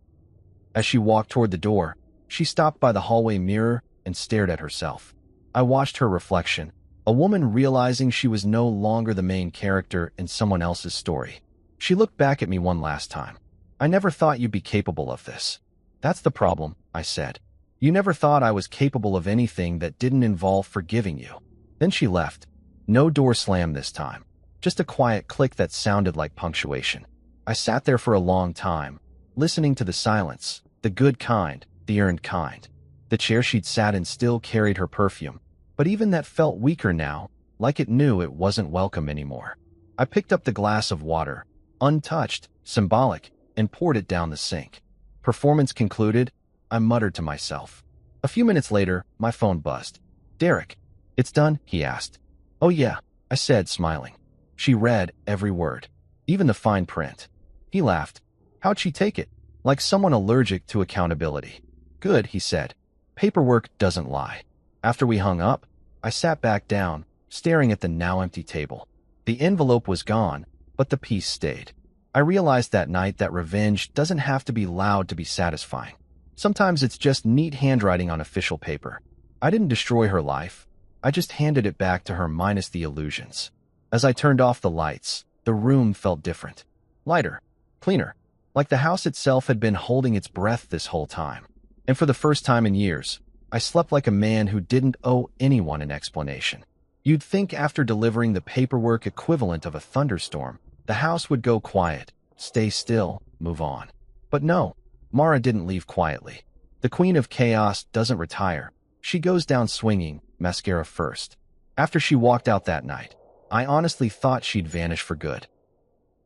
As she walked toward the door, she stopped by the hallway mirror and stared at herself. I watched her reflection, a woman realizing she was no longer the main character in someone else's story. She looked back at me one last time. I never thought you'd be capable of this. That's the problem, I said. You never thought I was capable of anything that didn't involve forgiving you. Then she left. No door slam this time. Just a quiet click that sounded like punctuation. I sat there for a long time, listening to the silence, the good kind, the earned kind. The chair she'd sat in still carried her perfume, but even that felt weaker now, like it knew it wasn't welcome anymore. I picked up the glass of water, untouched, symbolic, and poured it down the sink. Performance concluded, I muttered to myself. A few minutes later, my phone buzzed. Derek, it's done, he asked. Oh yeah, I said, smiling. She read every word, even the fine print. He laughed. How'd she take it? Like someone allergic to accountability. Good, he said. Paperwork doesn't lie. After we hung up, I sat back down, staring at the now empty table. The envelope was gone, but the peace stayed. I realized that night that revenge doesn't have to be loud to be satisfying. Sometimes it's just neat handwriting on official paper. I didn't destroy her life. I just handed it back to her minus the illusions. As I turned off the lights, the room felt different. Lighter, cleaner, like the house itself had been holding its breath this whole time. And for the first time in years, I slept like a man who didn't owe anyone an explanation. You'd think after delivering the paperwork equivalent of a thunderstorm, the house would go quiet, stay still, move on. But no, Mara didn't leave quietly. The queen of chaos doesn't retire. She goes down swinging, mascara first. After she walked out that night, I honestly thought she'd vanish for good.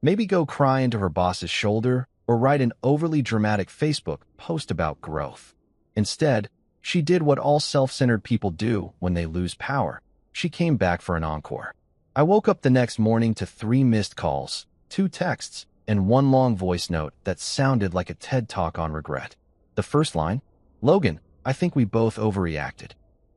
Maybe go cry into her boss's shoulder or write an overly dramatic Facebook post about growth. Instead, she did what all self-centered people do when they lose power. She came back for an encore. I woke up the next morning to 3 missed calls, 2 texts, and 1 long voice note that sounded like a TED Talk on regret. The first line, Logan, I think we both overreacted.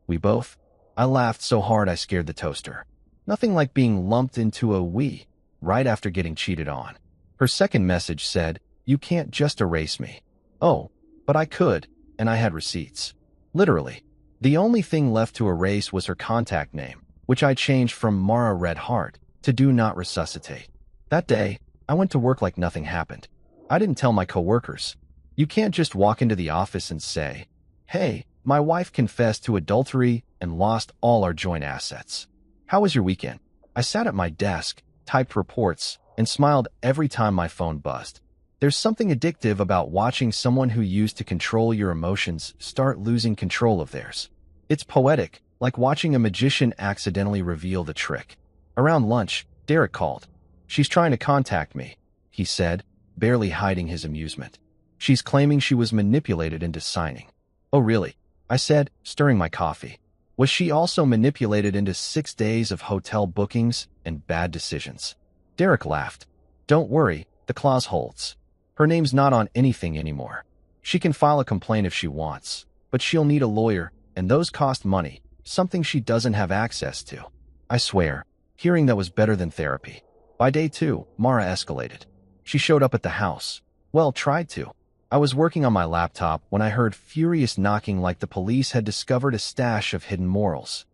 We both? I laughed so hard I scared the toaster. Nothing like being lumped into a we right after getting cheated on. Her second message said, you can't just erase me. Oh, but I could, and I had receipts. Literally. The only thing left to erase was her contact name, which I changed from Mara Red Heart to Do Not Resuscitate. That day, I went to work like nothing happened. I didn't tell my coworkers. You can't just walk into the office and say, hey, my wife confessed to adultery and lost all our joint assets. How was your weekend? I sat at my desk, typed reports, and smiled every time my phone buzzed. There's something addictive about watching someone who used to control your emotions start losing control of theirs. It's poetic, like watching a magician accidentally reveal the trick. Around lunch, Derek called. She's trying to contact me, he said, barely hiding his amusement. She's claiming she was manipulated into signing. Oh really? I said, stirring my coffee. Was she also manipulated into 6 days of hotel bookings and bad decisions? Derek laughed. Don't worry, the clause holds. Her name's not on anything anymore. She can file a complaint if she wants, but she'll need a lawyer, and those cost money, something she doesn't have access to. I swear, hearing that was better than therapy. By day 2, Mara escalated. She showed up at the house. Well, tried to. I was working on my laptop when I heard furious knocking like the police had discovered a stash of hidden morals.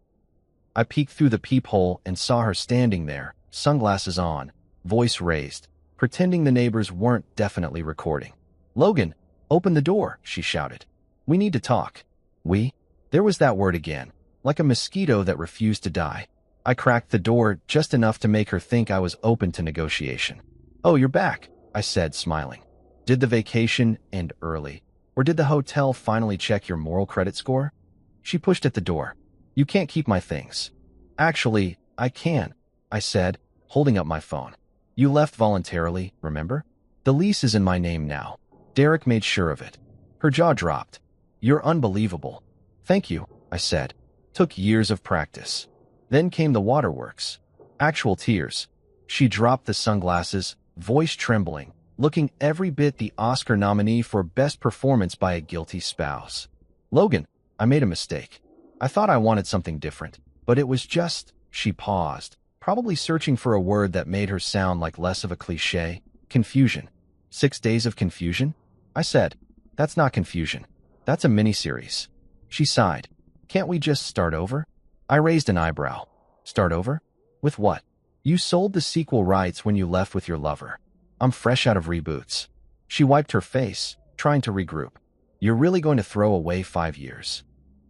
I peeked through the peephole and saw her standing there, sunglasses on, voice raised, pretending the neighbors weren't definitely recording. Logan, open the door, she shouted. We need to talk. We? There was that word again, like a mosquito that refused to die. I cracked the door just enough to make her think I was open to negotiation. Oh, you're back, I said, smiling. Did the vacation end early? Or did the hotel finally check your moral credit score? She pushed at the door. You can't keep my things. Actually, I can, I said, holding up my phone. You left voluntarily, remember? The lease is in my name now. Derek made sure of it. Her jaw dropped. You're unbelievable. Thank you, I said. Took years of practice. Then came the waterworks. Actual tears. She dropped the sunglasses, voice trembling, looking every bit the Oscar nominee for Best Performance by a Guilty Spouse. Logan, I made a mistake. I thought I wanted something different, but it was just, she paused, probably searching for a word that made her sound like less of a cliché, confusion. 6 days of confusion? I said. That's not confusion. That's a miniseries. She sighed. Can't we just start over? I raised an eyebrow. Start over? With what? You sold the sequel rights when you left with your lover. I'm fresh out of reboots. She wiped her face, trying to regroup. You're really going to throw away 5 years?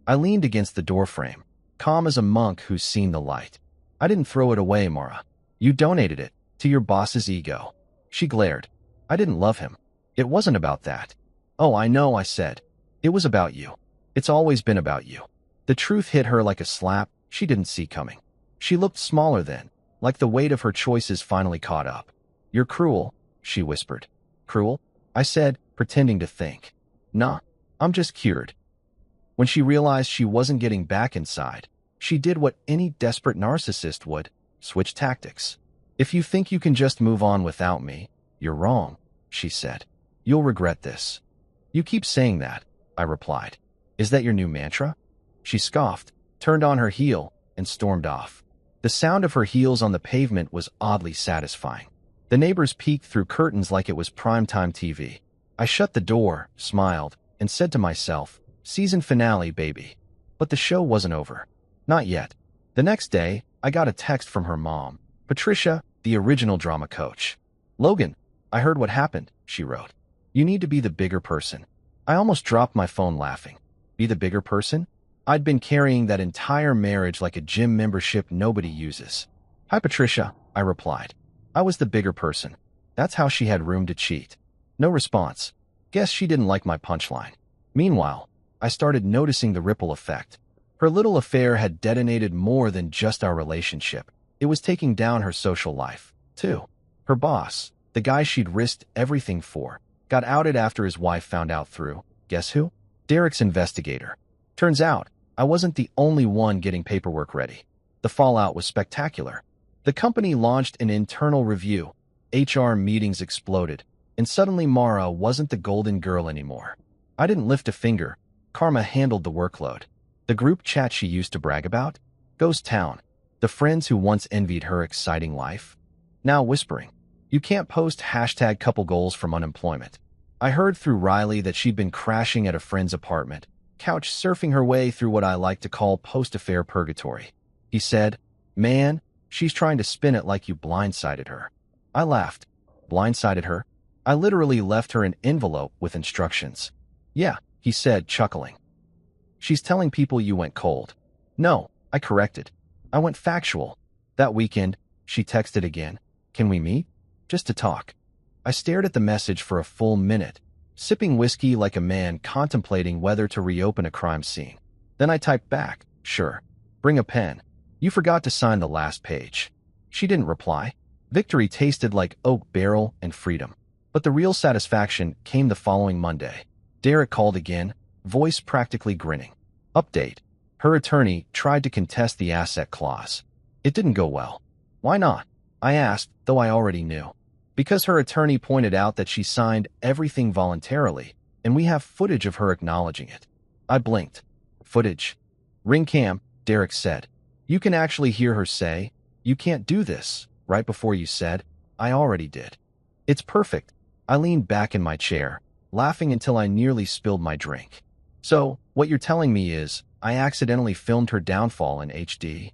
I leaned against the doorframe, calm as a monk who's seen the light. I didn't throw it away, Mara. You donated it to your boss's ego. She glared. I didn't love him. It wasn't about that. Oh, I know, I said. It was about you. It's always been about you. The truth hit her like a slap she didn't see coming. She looked smaller then, like the weight of her choices finally caught up. You're cruel, she whispered. Cruel? I said, pretending to think. Nah, I'm just cured. When she realized she wasn't getting back inside, she did what any desperate narcissist would, switch tactics. If you think you can just move on without me, you're wrong, she said. You'll regret this. You keep saying that, I replied. Is that your new mantra? She scoffed, turned on her heel, and stormed off. The sound of her heels on the pavement was oddly satisfying. The neighbors peeked through curtains like it was primetime TV. I shut the door, smiled, and said to myself, season finale, baby. But the show wasn't over. Not yet. The next day, I got a text from her mom, Patricia, the original drama coach. Logan, I heard what happened, she wrote. You need to be the bigger person. I almost dropped my phone laughing. Be the bigger person? I'd been carrying that entire marriage like a gym membership nobody uses. Hi, Patricia, I replied. I was the bigger person. That's how she had room to cheat. No response. Guess she didn't like my punchline. Meanwhile, I started noticing the ripple effect. Her little affair had detonated more than just our relationship. It was taking down her social life, too. Her boss, the guy she'd risked everything for, got outed after his wife found out through, guess who? Derek's investigator. Turns out, I wasn't the only one getting paperwork ready. The fallout was spectacular. The company launched an internal review. HR meetings exploded, and suddenly Mara wasn't the golden girl anymore. I didn't lift a finger. Karma handled the workload. The group chat she used to brag about? Ghost town. The friends who once envied her exciting life? Now whispering. You can't post #couple goals from unemployment. I heard through Riley that she'd been crashing at a friend's apartment, couch surfing her way through what I like to call post-affair purgatory. He said, man, she's trying to spin it like you blindsided her. I laughed. Blindsided her? I literally left her an envelope with instructions. Yeah, he said, chuckling. She's telling people you went cold. No, I corrected. I went factual. That weekend, she texted again. Can we meet? Just to talk. I stared at the message for a full minute, sipping whiskey like a man contemplating whether to reopen a crime scene. Then I typed back, sure. Bring a pen. You forgot to sign the last page. She didn't reply. Victory tasted like oak barrel and freedom. But the real satisfaction came the following Monday. Derek called again, voice practically grinning. Update. Her attorney tried to contest the asset clause. It didn't go well. Why not? I asked, though I already knew. Because her attorney pointed out that she signed everything voluntarily, and we have footage of her acknowledging it. I blinked. Footage. Ring cam, Derek said. You can actually hear her say, you can't do this, right before you said, I already did. It's perfect. I leaned back in my chair, laughing until I nearly spilled my drink. So, what you're telling me is, I accidentally filmed her downfall in HD?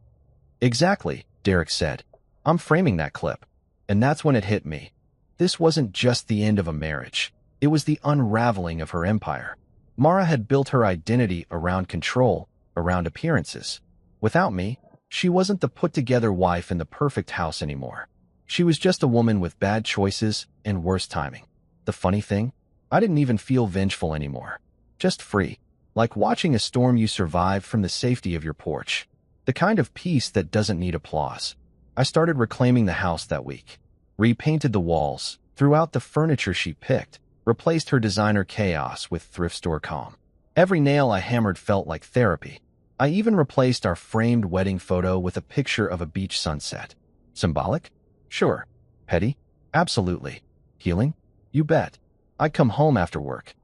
Exactly, Derek said. I'm framing that clip. And that's when it hit me. This wasn't just the end of a marriage. It was the unraveling of her empire. Mara had built her identity around control, around appearances. Without me, she wasn't the put-together wife in the perfect house anymore. She was just a woman with bad choices and worse timing. The funny thing? I didn't even feel vengeful anymore. Just free. Like watching a storm you survived from the safety of your porch. The kind of peace that doesn't need applause. I started reclaiming the house that week. Repainted the walls, threw out the furniture she picked, replaced her designer chaos with thrift store calm. Every nail I hammered felt like therapy. I even replaced our framed wedding photo with a picture of a beach sunset. Symbolic? Sure. Petty? Absolutely. Healing? You bet. I'd come home after work,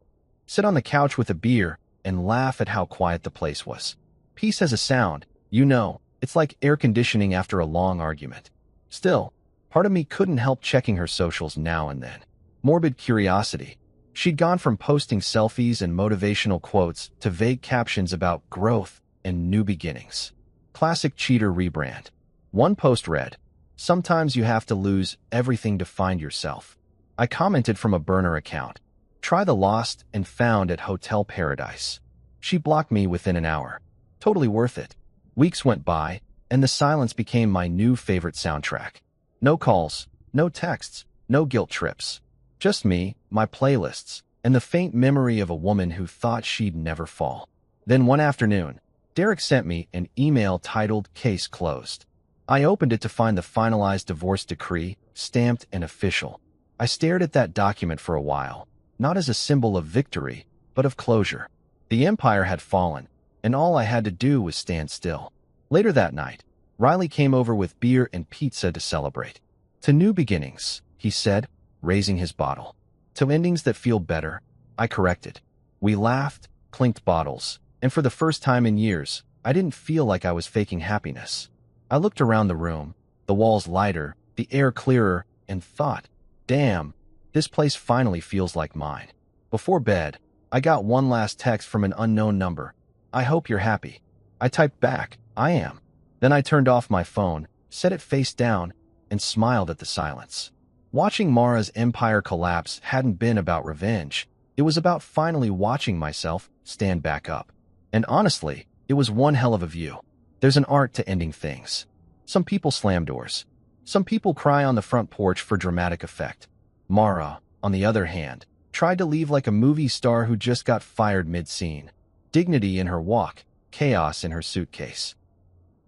sit on the couch with a beer, and laugh at how quiet the place was. Peace has a sound, you know. It's like air conditioning after a long argument. Still, part of me couldn't help checking her socials now and then. Morbid curiosity. She'd gone from posting selfies and motivational quotes to vague captions about growth and new beginnings. Classic cheater rebrand. One post read, "Sometimes you have to lose everything to find yourself." I commented from a burner account. "Try the lost and found at Hotel Paradise." She blocked me within an hour. Totally worth it. Weeks went by, and the silence became my new favorite soundtrack. No calls, no texts, no guilt trips. Just me, my playlists, and the faint memory of a woman who thought she'd never fall. Then one afternoon, Derek sent me an email titled "Case Closed." I opened it to find the finalized divorce decree, stamped and official. I stared at that document for a while, not as a symbol of victory, but of closure. The empire had fallen, and all I had to do was stand still. Later that night, Riley came over with beer and pizza to celebrate. "To new beginnings," he said, raising his bottle. "To endings that feel better," I corrected. We laughed, clinked bottles, and for the first time in years, I didn't feel like I was faking happiness. I looked around the room, the walls lighter, the air clearer, and thought, damn, this place finally feels like mine. Before bed, I got one last text from an unknown number. "I hope you're happy." I typed back, "I am." Then I turned off my phone, set it face down, and smiled at the silence. Watching Mara's empire collapse hadn't been about revenge. It was about finally watching myself stand back up. And honestly, it was one hell of a view. There's an art to ending things. Some people slam doors. Some people cry on the front porch for dramatic effect. Mara, on the other hand, tried to leave like a movie star who just got fired mid-scene. Dignity in her walk, chaos in her suitcase.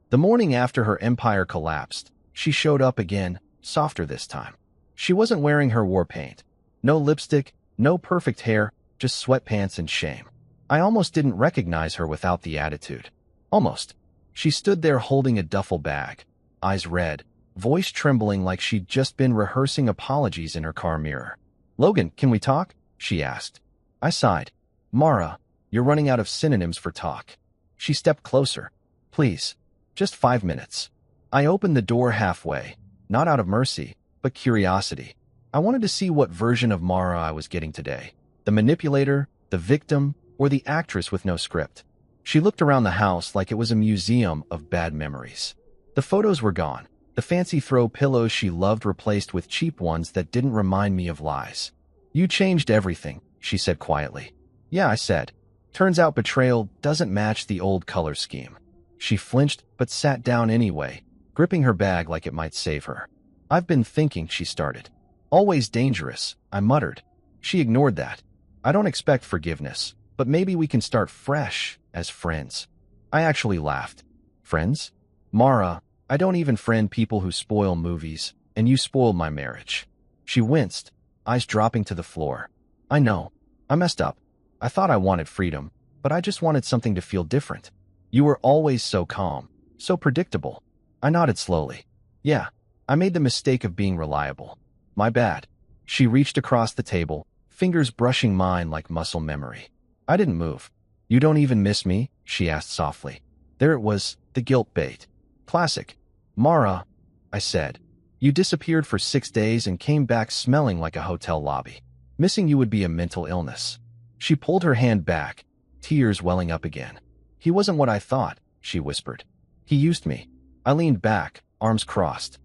The morning after her empire collapsed, she showed up again, softer this time. She wasn't wearing her war paint. No lipstick, no perfect hair, just sweatpants and shame. I almost didn't recognize her without the attitude. Almost. She stood there holding a duffel bag, eyes red, voice trembling like she'd just been rehearsing apologies in her car mirror. "Logan, can we talk?" she asked. I sighed. "Mara, you're running out of synonyms for talk." She stepped closer. "Please, just 5 minutes." I opened the door halfway, not out of mercy, but curiosity. I wanted to see what version of Mara I was getting today. The manipulator, the victim, or the actress with no script. She looked around the house like it was a museum of bad memories. The photos were gone. The fancy throw pillows she loved replaced with cheap ones that didn't remind me of lies. "You changed everything," she said quietly. "Yeah," I said. "Turns out betrayal doesn't match the old color scheme." She flinched but sat down anyway, gripping her bag like it might save her. "I've been thinking," she started. "Always dangerous," I muttered. She ignored that. "I don't expect forgiveness, but maybe we can start fresh, as friends." I actually laughed. "Friends? Mara, I don't even friend people who spoil movies, and you spoiled my marriage." She winced, eyes dropping to the floor. "I know. I messed up. I thought I wanted freedom, but I just wanted something to feel different. You were always so calm, so predictable." I nodded slowly. "Yeah, I made the mistake of being reliable. My bad." She reached across the table, fingers brushing mine like muscle memory. I didn't move. "You don't even miss me?" she asked softly. There it was, the guilt bait. Classic. "Mara," I said, "you disappeared for 6 days and came back smelling like a hotel lobby. Missing you would be a mental illness." She pulled her hand back, tears welling up again. "He wasn't what I thought," she whispered. "He used me." I leaned back, arms crossed.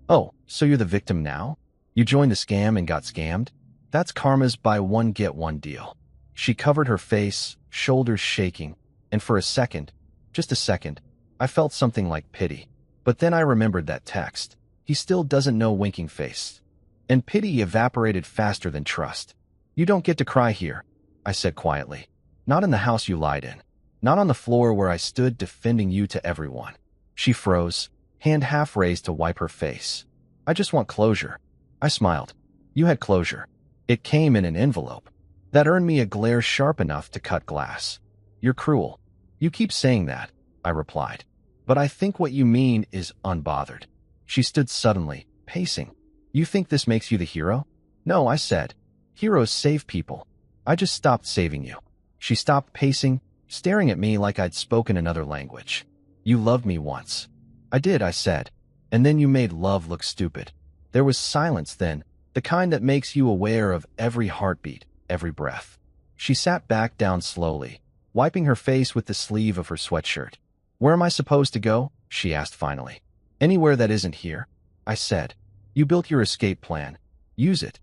"Oh, so you're the victim now? You joined the scam and got scammed? That's karma's buy one get one deal." She covered her face, shoulders shaking, and for a second, just a second, I felt something like pity. But then I remembered that text. He still doesn't know winking face. And pity evaporated faster than trust. "You don't get to cry here," I said quietly. "Not in the house you lied in. Not on the floor where I stood defending you to everyone." She froze, hand half raised to wipe her face. "I just want closure." I smiled. "You had closure. It came in an envelope. That earned me a glare sharp enough to cut glass." "You're cruel." "You keep saying that," I replied. "But I think what you mean is unbothered." She stood suddenly, pacing. "You think this makes you the hero?" "No," I said. "Heroes save people. I just stopped saving you." She stopped pacing, staring at me like I'd spoken another language. "You loved me once." "I did," I said. "And then you made love look stupid." There was silence then The kind that makes you aware of every heartbeat, every breath. She sat back down slowly, wiping her face with the sleeve of her sweatshirt. Where am I supposed to go? She asked finally. Anywhere that isn't here, I said. You built your escape plan. Use it.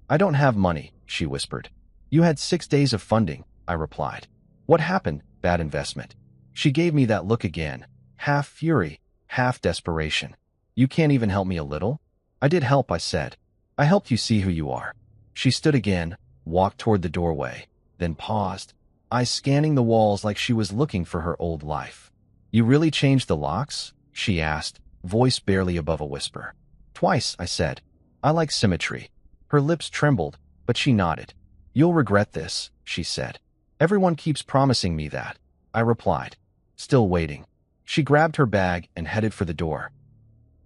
I don't have money, she whispered. You had 6 days of funding, I replied. What happened? Bad investment. She gave me that look again, half fury, half desperation. You can't even help me a little? I did help, I said. I helped you see who you are. She stood again, walked toward the doorway, then paused, eyes scanning the walls like she was looking for her old life. You really changed the locks? She asked, voice barely above a whisper. Twice, I said. I like symmetry. Her lips trembled, but she nodded. You'll regret this, she said. Everyone keeps promising me that, I replied, still waiting. She grabbed her bag and headed for the door.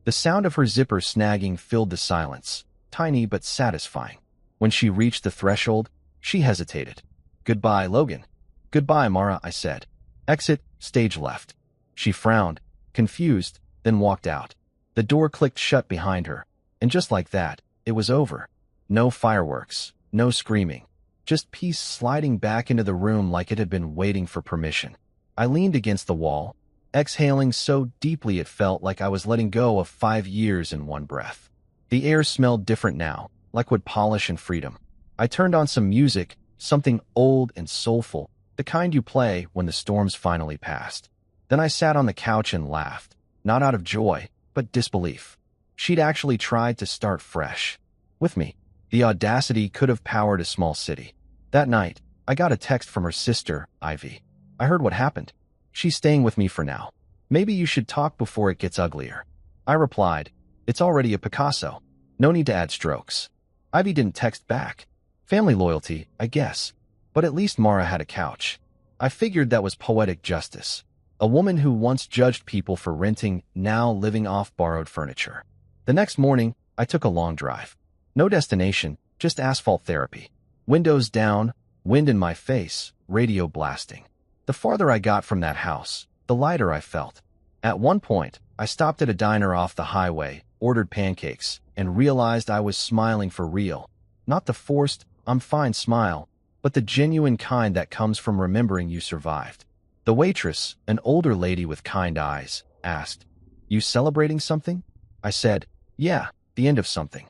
The sound of her zipper snagging filled the silence, tiny but satisfying. When she reached the threshold, she hesitated. Goodbye, Logan. Goodbye, Mara, I said. Exit, stage left. She frowned, confused, then walked out. The door clicked shut behind her, and just like that, it was over. No fireworks, no screaming, just peace sliding back into the room like it had been waiting for permission. I leaned against the wall, exhaling so deeply it felt like I was letting go of 5 years in one breath. The air smelled different now, like wood polish and freedom. I turned on some music, something old and soulful, the kind you play when the storms finally passed. Then I sat on the couch and laughed, not out of joy, but disbelief. She'd actually tried to start fresh. With me. The audacity could have powered a small city. That night, I got a text from her sister, Ivy. I heard what happened. She's staying with me for now. Maybe you should talk before it gets uglier. I replied, it's already a Picasso. No need to add strokes. Ivy didn't text back. Family loyalty, I guess. But at least Mara had a couch. I figured that was poetic justice. A woman who once judged people for renting, now living off borrowed furniture. The next morning, I took a long drive. No destination, just asphalt therapy. Windows down, wind in my face, radio blasting. The farther I got from that house, the lighter I felt. At one point, I stopped at a diner off the highway, ordered pancakes, and realized I was smiling for real. Not the forced, I'm fine smile, but the genuine kind that comes from remembering you survived. The waitress, an older lady with kind eyes, asked, You celebrating something? I said, Yeah, the end of something.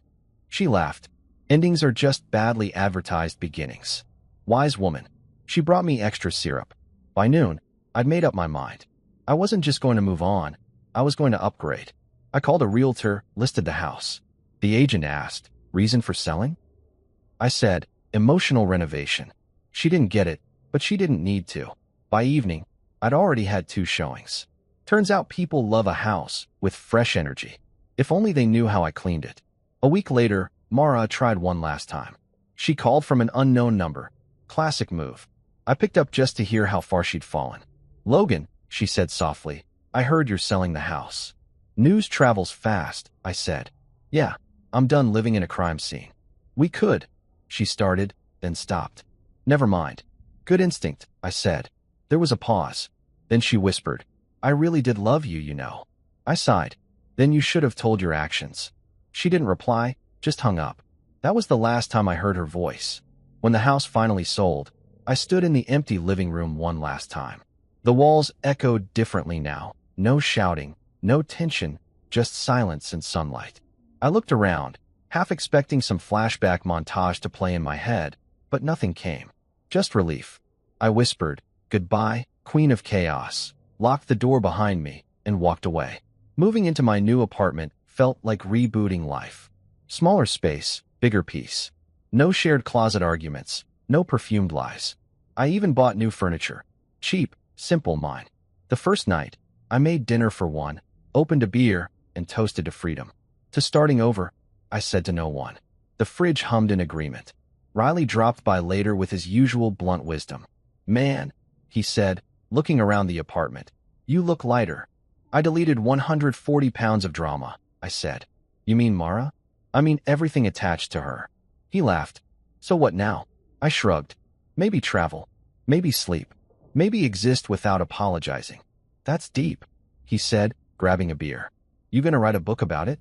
She laughed. Endings are just badly advertised beginnings. Wise woman. She brought me extra syrup. By noon, I'd made up my mind. I wasn't just going to move on, I was going to upgrade. I called a realtor, listed the house. The agent asked, Reason for selling? I said, Emotional renovation. She didn't get it, but she didn't need to. By evening, I'd already had 2 showings. Turns out people love a house with fresh energy. If only they knew how I cleaned it. A week later, Mara tried one last time. She called from an unknown number. Classic move. I picked up just to hear how far she'd fallen. Logan, she said softly, I heard you're selling the house. News travels fast, I said. Yeah, I'm done living in a crime scene. We could. She started, then stopped. Never mind. Good instinct, I said. There was a pause. Then she whispered, I really did love you, you know. I sighed. Then you should have told your actions. She didn't reply, just hung up. That was the last time I heard her voice. When the house finally sold, I stood in the empty living room one last time. The walls echoed differently now. No shouting, no tension, just silence and sunlight. I looked around, half expecting some flashback montage to play in my head, but nothing came. Just relief. I whispered, Goodbye, Queen of Chaos, locked the door behind me, and walked away. Moving into my new apartment felt like rebooting life. Smaller space, bigger peace. No shared closet arguments, no perfumed lies. I even bought new furniture. Cheap, simple mine. The first night, I made dinner for one, opened a beer, and toasted to freedom. To starting over, I said to no one. The fridge hummed in agreement. Riley dropped by later with his usual blunt wisdom. Man, he said, looking around the apartment. You look lighter. I deleted 140 pounds of drama, I said. You mean Mara? I mean everything attached to her. He laughed. So what now? I shrugged. Maybe travel. Maybe sleep. Maybe exist without apologizing. That's deep, he said, grabbing a beer. You gonna write a book about it?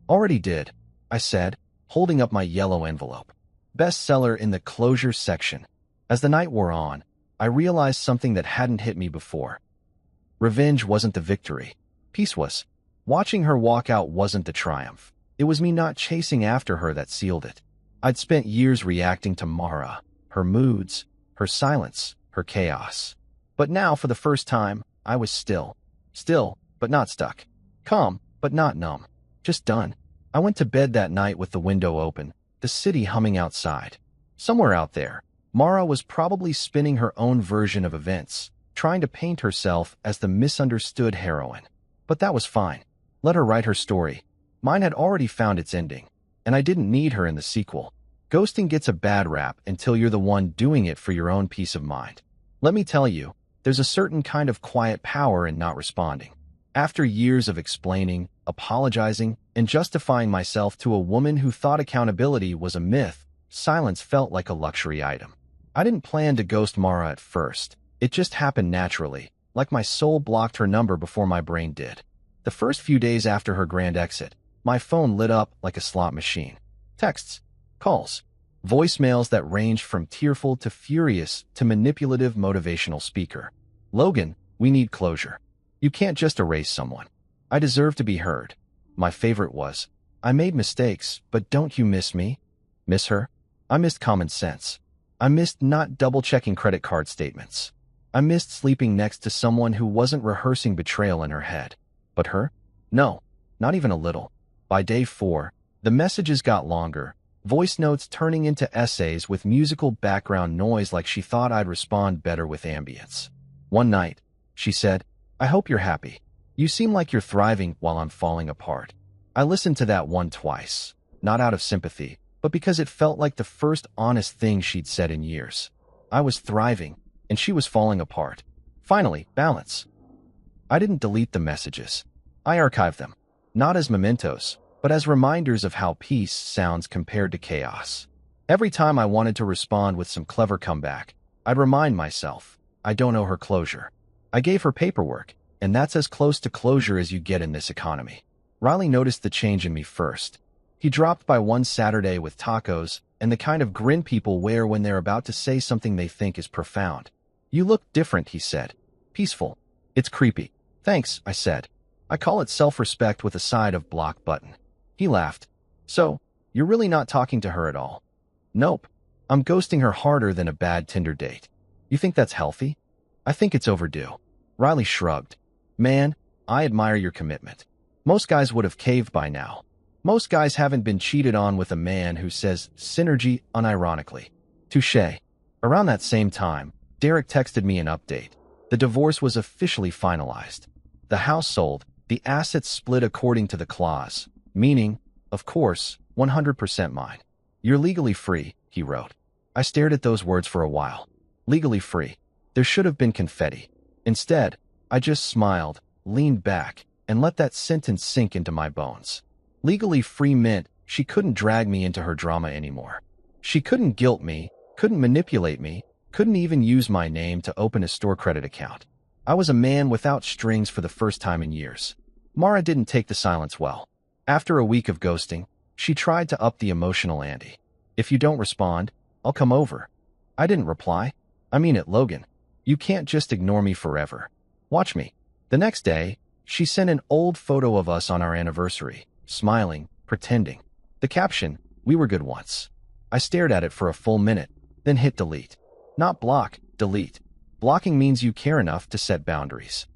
Already did, I said. holding up my yellow envelope. Bestseller in the closure section. As the night wore on, I realized something that hadn't hit me before. Revenge wasn't the victory. Peace was. Watching her walk out wasn't the triumph. It was me not chasing after her that sealed it. I'd spent years reacting to Mara, her moods, her silence, her chaos. But now, for the first time, I was still. Still, but not stuck. Calm, but not numb. Just done. I went to bed that night with the window open, the city humming outside. Somewhere out there, Mara was probably spinning her own version of events, trying to paint herself as the misunderstood heroine. But that was fine. Let her write her story. Mine had already found its ending, and I didn't need her in the sequel. Ghosting gets a bad rap until you're the one doing it for your own peace of mind. Let me tell you, there's a certain kind of quiet power in not responding. After years of explaining, apologizing, and justifying myself to a woman who thought accountability was a myth, silence felt like a luxury item. I didn't plan to ghost Mara at first. It just happened naturally, like my soul blocked her number before my brain did. The first few days after her grand exit, my phone lit up like a slot machine. Texts, calls, voicemails that ranged from tearful to furious to manipulative motivational speaker. Logan, we need closure. You can't just erase someone. I deserve to be heard. My favorite was, I made mistakes, but don't you miss me? Miss her? I missed common sense. I missed not double-checking credit card statements. I missed sleeping next to someone who wasn't rehearsing betrayal in her head. But her? No, not even a little. By day 4, the messages got longer, voice notes turning into essays with musical background noise like she thought I'd respond better with ambience. One night, she said, I hope you're happy. You seem like you're thriving while I'm falling apart. I listened to that one twice, not out of sympathy, but because it felt like the first honest thing she'd said in years. I was thriving, and she was falling apart. Finally, balance. I didn't delete the messages. I archived them, not as mementos, but as reminders of how peace sounds compared to chaos. Every time I wanted to respond with some clever comeback, I'd remind myself, I don't owe her closure. I gave her paperwork, and that's as close to closure as you get in this economy. Riley noticed the change in me first. He dropped by one Saturday with tacos and the kind of grin people wear when they're about to say something they think is profound. You look different, he said. Peaceful. It's creepy. Thanks, I said. I call it self-respect with a side of block button. He laughed. So, you're really not talking to her at all? Nope. I'm ghosting her harder than a bad Tinder date. You think that's healthy? I think it's overdue. Riley shrugged. Man, I admire your commitment. Most guys would have caved by now. Most guys haven't been cheated on with a man who says synergy unironically. Touché. Around that same time, Derek texted me an update. The divorce was officially finalized. The house sold, the assets split according to the clause, meaning, of course, 100% mine. You're legally free, he wrote. I stared at those words for a while. Legally free. There should have been confetti. Instead, I just smiled, leaned back, and let that sentence sink into my bones. Legally free meant she couldn't drag me into her drama anymore. She couldn't guilt me, couldn't manipulate me, couldn't even use my name to open a store credit account. I was a man without strings for the first time in years. Mara didn't take the silence well. After a week of ghosting, she tried to up the emotional ante. If you don't respond, I'll come over. I didn't reply. I mean it, Logan. You can't just ignore me forever. Watch me. The next day, she sent an old photo of us on our anniversary, smiling, pretending. The caption, we were good once. I stared at it for a full minute, then hit delete. Not block, delete. Blocking means you care enough to set boundaries.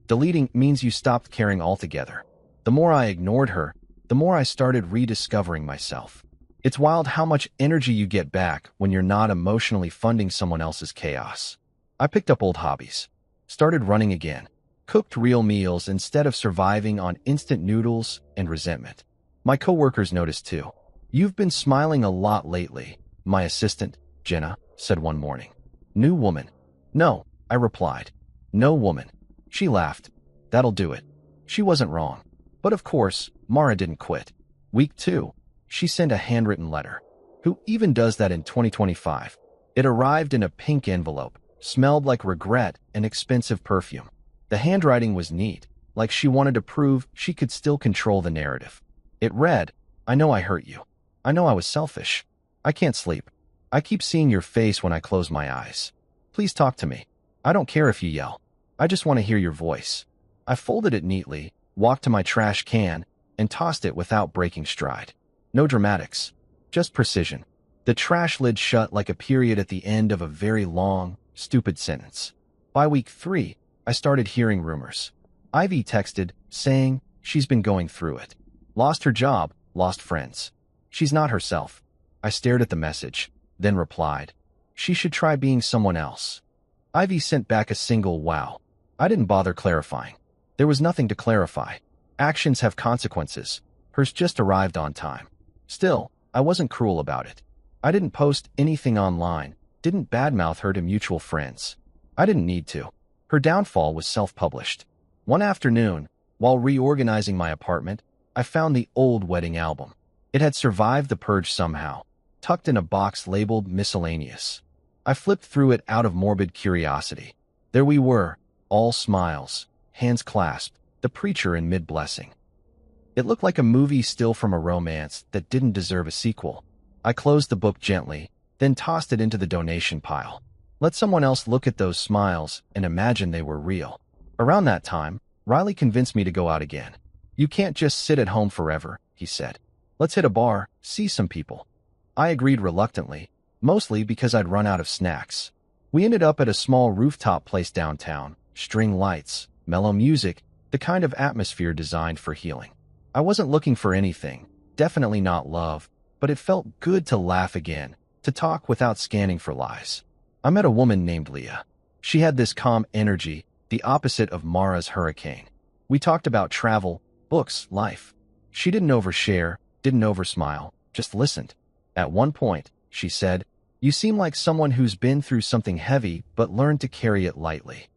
Deleting means you stopped caring altogether. The more I ignored her, the more I started rediscovering myself. It's wild how much energy you get back when you're not emotionally funding someone else's chaos. I picked up old hobbies, started running again, cooked real meals instead of surviving on instant noodles and resentment. My coworkers noticed too. You've been smiling a lot lately, my assistant, Jenna, said one morning. New woman. No, I replied. No woman. She laughed. That'll do it. She wasn't wrong. But of course, Mara didn't quit. Week 2, she sent a handwritten letter. Who even does that in 2025? It arrived in a pink envelope, smelled like regret and expensive perfume. The handwriting was neat, like she wanted to prove she could still control the narrative. It read, I know I hurt you. I know I was selfish. I can't sleep. I keep seeing your face when I close my eyes. Please talk to me. I don't care if you yell. I just want to hear your voice. I folded it neatly, walked to my trash can, and tossed it without breaking stride. No dramatics. Just precision. The trash lid shut like a period at the end of a very long, stupid sentence. By week 3, I started hearing rumors. Ivy texted, saying she's been going through it. Lost her job, lost friends. She's not herself. I stared at the message, then replied, she should try being someone else. Ivy sent back a single wow. I didn't bother clarifying. There was nothing to clarify. Actions have consequences. Hers just arrived on time. Still, I wasn't cruel about it. I didn't post anything online, didn't badmouth her to mutual friends. I didn't need to. Her downfall was self-published. One afternoon, while reorganizing my apartment, I found the old wedding album. It had survived the purge somehow, tucked in a box labeled miscellaneous. I flipped through it out of morbid curiosity. There we were, all smiles, hands clasped, the preacher in mid-blessing. It looked like a movie still from a romance that didn't deserve a sequel. I closed the book gently, then tossed it into the donation pile. Let someone else look at those smiles and imagine they were real. Around that time, Riley convinced me to go out again. You can't just sit at home forever, he said. Let's hit a bar, see some people. I agreed reluctantly, mostly because I'd run out of snacks. We ended up at a small rooftop place downtown, string lights, mellow music, the kind of atmosphere designed for healing. I wasn't looking for anything, definitely not love, but it felt good to laugh again, to talk without scanning for lies. I met a woman named Leah. She had this calm energy, the opposite of Mara's hurricane. We talked about travel, books, life. She didn't overshare, didn't oversmile, just listened. At one point, she said, you seem like someone who's been through something heavy but learned to carry it lightly.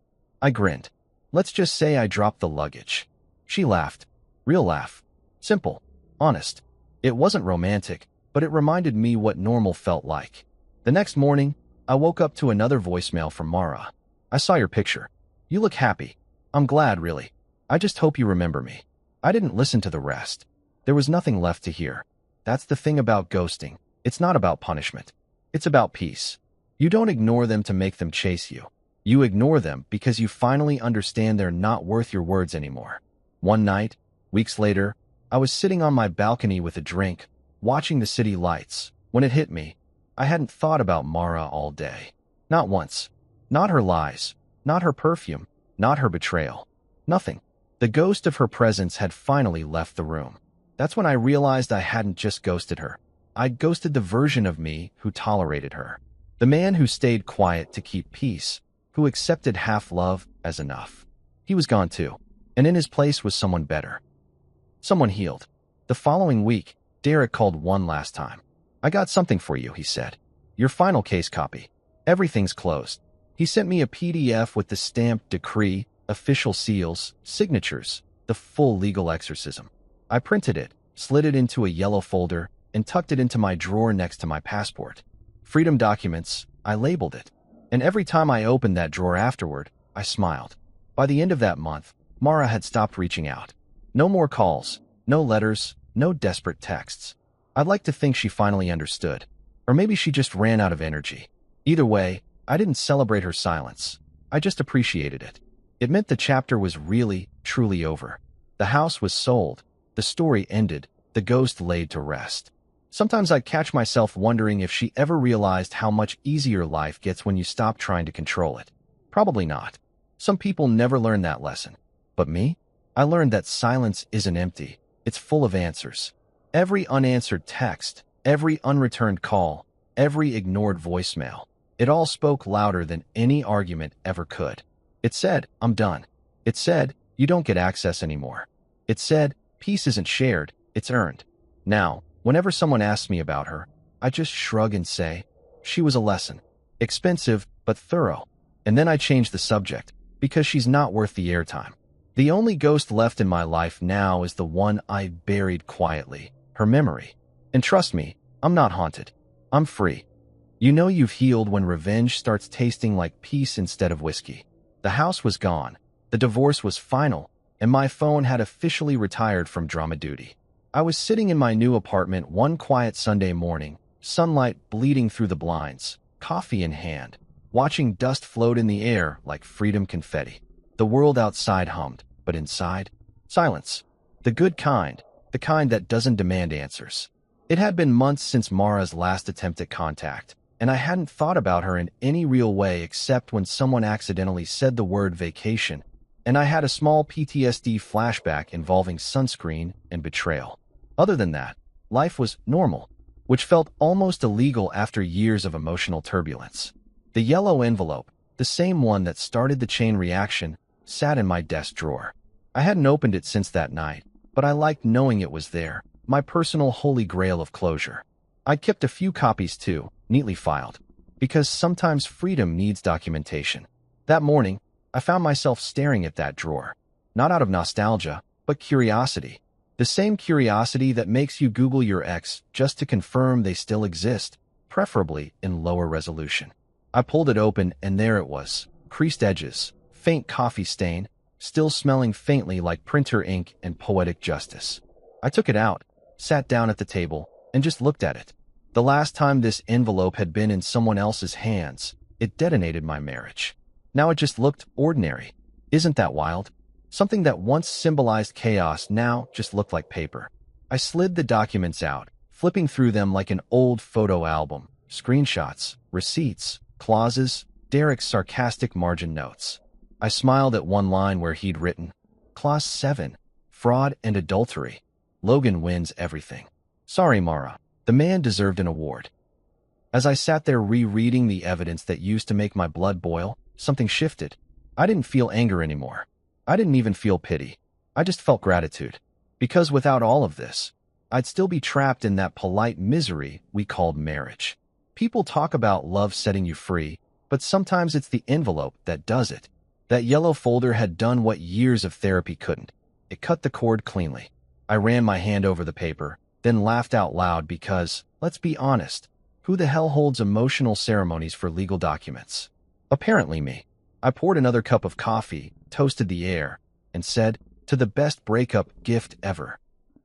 I grinned. Let's just say I dropped the luggage. She laughed. Real laugh. Simple. Honest. It wasn't romantic, but it reminded me what normal felt like. The next morning, I woke up to another voicemail from Mara. I saw your picture. You look happy. I'm glad, really. I just hope you remember me. I didn't listen to the rest. There was nothing left to hear. That's the thing about ghosting. It's not about punishment. It's about peace. You don't ignore them to make them chase you. You ignore them because you finally understand they're not worth your words anymore. One night, weeks later, I was sitting on my balcony with a drink, watching the city lights. When it hit me, I hadn't thought about Mara all day. Not once. Not her lies. Not her perfume. Not her betrayal. Nothing. The ghost of her presence had finally left the room. That's when I realized I hadn't just ghosted her. I'd ghosted the version of me who tolerated her. The man who stayed quiet to keep peace, who accepted half-love as enough. He was gone too, and in his place was someone better. Someone healed. The following week, Derek called one last time. I got something for you, he said. Your final case copy. Everything's closed. He sent me a PDF with the stamped decree, official seals, signatures, the full legal exorcism. I printed it, slid it into a yellow folder, and tucked it into my drawer next to my passport. Freedom Documents, I labeled it. And every time I opened that drawer afterward, I smiled. By the end of that month, Mara had stopped reaching out. No more calls, no letters, no desperate texts. I'd like to think she finally understood. Or maybe she just ran out of energy. Either way, I didn't celebrate her silence. I just appreciated it. It meant the chapter was really, truly over. The house was sold. The story ended. The ghost laid to rest. Sometimes I'd catch myself wondering if she ever realized how much easier life gets when you stop trying to control it. Probably not. Some people never learn that lesson. But me? I learned that silence isn't empty. It's full of answers. Every unanswered text, every unreturned call, every ignored voicemail, it all spoke louder than any argument ever could. It said, I'm done. It said, you don't get access anymore. It said, peace isn't shared, it's earned. Now, whenever someone asks me about her, I just shrug and say, she was a lesson. Expensive, but thorough. And then I change the subject, because she's not worth the airtime. The only ghost left in my life now is the one I buried quietly, her memory. And trust me, I'm not haunted. I'm free. You know you've healed when revenge starts tasting like peace instead of whiskey. The house was gone, the divorce was final, and my phone had officially retired from drama duty. I was sitting in my new apartment one quiet Sunday morning, sunlight bleeding through the blinds, coffee in hand, watching dust float in the air like freedom confetti. The world outside hummed, but inside, silence. The good kind, the kind that doesn't demand answers. It had been months since Mara's last attempt at contact, and I hadn't thought about her in any real way except when someone accidentally said the word vacation, and I had a small PTSD flashback involving sunscreen and betrayal. Other than that, life was normal, which felt almost illegal after years of emotional turbulence. The yellow envelope, the same one that started the chain reaction, sat in my desk drawer. I hadn't opened it since that night, but I liked knowing it was there, my personal holy grail of closure. I kept a few copies too, neatly filed, because sometimes freedom needs documentation. That morning, I found myself staring at that drawer, not out of nostalgia, but curiosity. The same curiosity that makes you Google your ex just to confirm they still exist, preferably in lower resolution. I pulled it open and there it was, creased edges, faint coffee stain, still smelling faintly like printer ink and poetic justice. I took it out, sat down at the table, and just looked at it. The last time this envelope had been in someone else's hands, it detonated my marriage. Now it just looked ordinary. Isn't that wild? Something that once symbolized chaos now just looked like paper. I slid the documents out, flipping through them like an old photo album. Screenshots, receipts, clauses, Derek's sarcastic margin notes. I smiled at one line where he'd written, Clause 7, Fraud and Adultery. Logan wins everything. Sorry, Mara. The man deserved an award. As I sat there rereading the evidence that used to make my blood boil, something shifted. I didn't feel anger anymore. I didn't even feel pity. I just felt gratitude. Because without all of this, I'd still be trapped in that polite misery we called marriage. People talk about love setting you free, but sometimes it's the envelope that does it. That yellow folder had done what years of therapy couldn't. It cut the cord cleanly. I ran my hand over the paper, then laughed out loud because, let's be honest, who the hell holds emotional ceremonies for legal documents? Apparently me. I poured another cup of coffee, toasted the air, and said, to the best breakup gift ever.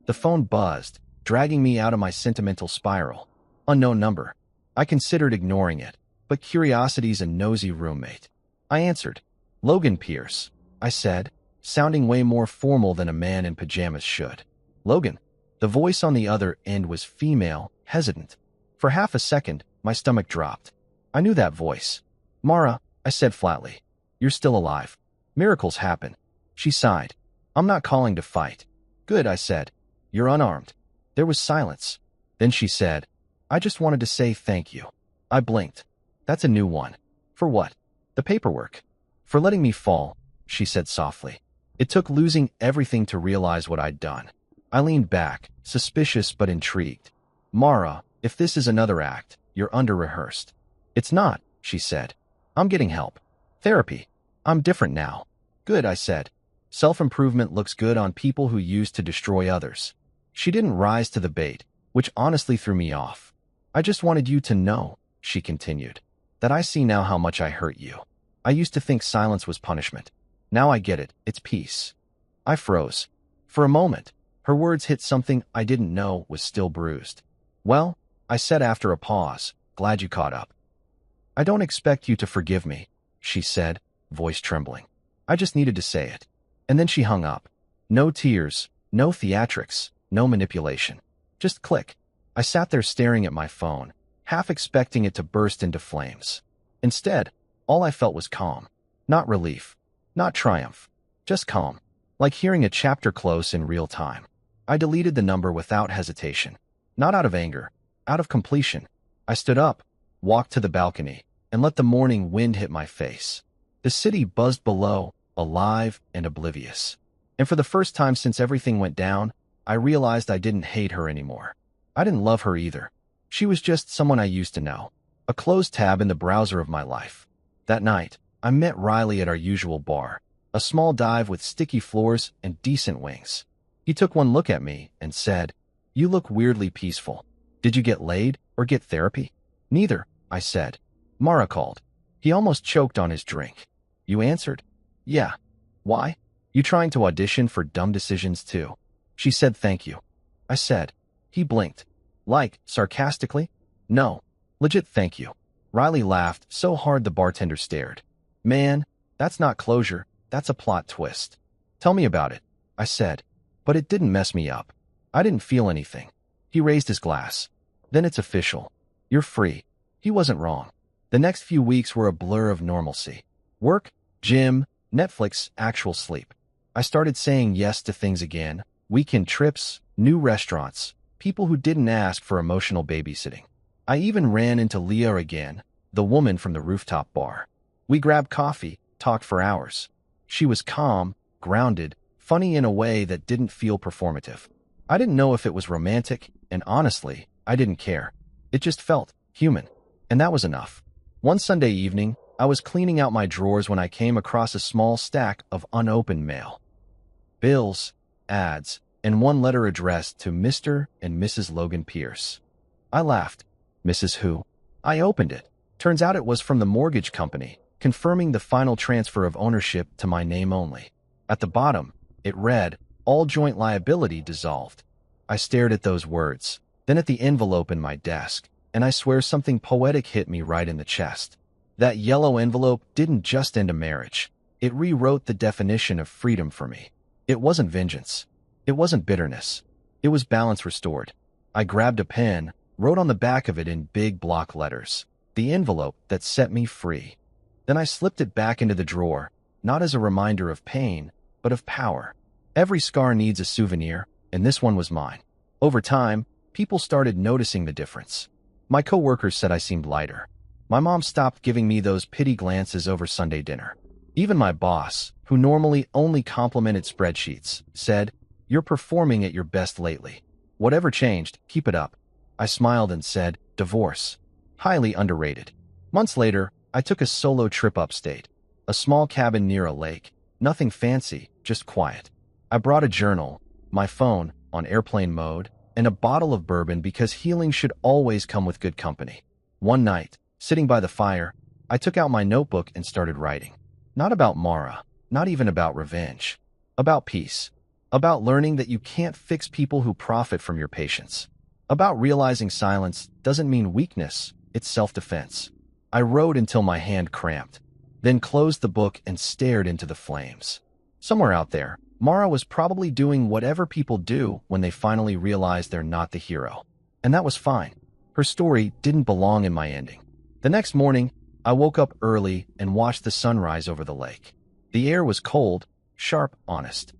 The phone buzzed, dragging me out of my sentimental spiral. Unknown number. I considered ignoring it, but curiosity's a nosy roommate. I answered. Logan Pierce, I said, sounding way more formal than a man in pajamas should. Logan. The voice on the other end was female, hesitant. For half a second, my stomach dropped. I knew that voice. Mara, I said flatly. You're still alive. Miracles happen. She sighed. I'm not calling to fight. Good, I said. You're unarmed. There was silence. Then she said, I just wanted to say thank you. I blinked. That's a new one. For what? The paperwork. For letting me fall, she said softly. It took losing everything to realize what I'd done. I leaned back, suspicious but intrigued. Mara, if this is another act, you're under-rehearsed. It's not, she said. I'm getting help. Therapy. I'm different now. Good, I said. Self-improvement looks good on people who used to destroy others. She didn't rise to the bait, which honestly threw me off. I just wanted you to know, she continued, that I see now how much I hurt you. I used to think silence was punishment. Now I get it, it's peace. I froze. For a moment, her words hit something I didn't know was still bruised. Well, I said after a pause, glad you caught up. I don't expect you to forgive me, she said, voice trembling. I just needed to say it. And then she hung up. No tears, no theatrics, no manipulation. Just click. I sat there staring at my phone, half expecting it to burst into flames. Instead, all I felt was calm. Not relief. Not triumph. Just calm. Like hearing a chapter close in real time. I deleted the number without hesitation. Not out of anger. Out of completion. I stood up, walked to the balcony, and let the morning wind hit my face. The city buzzed below, alive and oblivious. And for the first time since everything went down, I realized I didn't hate her anymore. I didn't love her either. She was just someone I used to know. A closed tab in the browser of my life. That night, I met Riley at our usual bar. A small dive with sticky floors and decent wings. He took one look at me and said, You look weirdly peaceful. Did you get laid or get therapy? Neither, I said. Mara called. He almost choked on his drink. You answered? Yeah. Why? You trying to audition for dumb decisions too? She said thank you. I said. He blinked. Like, sarcastically? No. Legit, thank you. Riley laughed so hard the bartender stared. Man, that's not closure, that's a plot twist. Tell me about it, I said. But it didn't mess me up. I didn't feel anything. He raised his glass. Then it's official. You're free. He wasn't wrong. The next few weeks were a blur of normalcy. Work, gym, Netflix, actual sleep. I started saying yes to things again. Weekend trips, new restaurants, people who didn't ask for emotional babysitting. I even ran into Leah again, the woman from the rooftop bar. We grabbed coffee, talked for hours. She was calm, grounded, funny in a way that didn't feel performative. I didn't know if it was romantic, and honestly, I didn't care. It just felt human, and that was enough. One Sunday evening, I was cleaning out my drawers when I came across a small stack of unopened mail. Bills, ads, and one letter addressed to Mr. and Mrs. Logan Pierce. I laughed. Mrs. Who? I opened it. Turns out it was from the mortgage company, confirming the final transfer of ownership to my name only. At the bottom, it read, "All joint liability dissolved." I stared at those words, then at the envelope in my desk, and I swear something poetic hit me right in the chest. That yellow envelope didn't just end a marriage. It rewrote the definition of freedom for me. It wasn't vengeance. It wasn't bitterness. It was balance restored. I grabbed a pen, wrote on the back of it in big block letters, "The envelope that set me free." Then I slipped it back into the drawer, not as a reminder of pain, but of power. Every scar needs a souvenir, and this one was mine. Over time, people started noticing the difference. My coworkers said I seemed lighter. My mom stopped giving me those pity glances over Sunday dinner. Even my boss, who normally only complimented spreadsheets, said, "You're performing at your best lately. Whatever changed, keep it up." I smiled and said, "Divorce. Highly underrated." Months later, I took a solo trip upstate. A small cabin near a lake. Nothing fancy, just quiet. I brought a journal, my phone on airplane mode, and a bottle of bourbon because healing should always come with good company. One night, sitting by the fire, I took out my notebook and started writing. Not about Mara, not even about revenge. About peace. About learning that you can't fix people who profit from your patience. About realizing silence doesn't mean weakness, it's self-defense. I wrote until my hand cramped, then closed the book and stared into the flames. Somewhere out there, Mara was probably doing whatever people do when they finally realize they're not the hero. And that was fine. Her story didn't belong in my ending. The next morning, I woke up early and watched the sunrise over the lake. The air was cold, sharp, honest.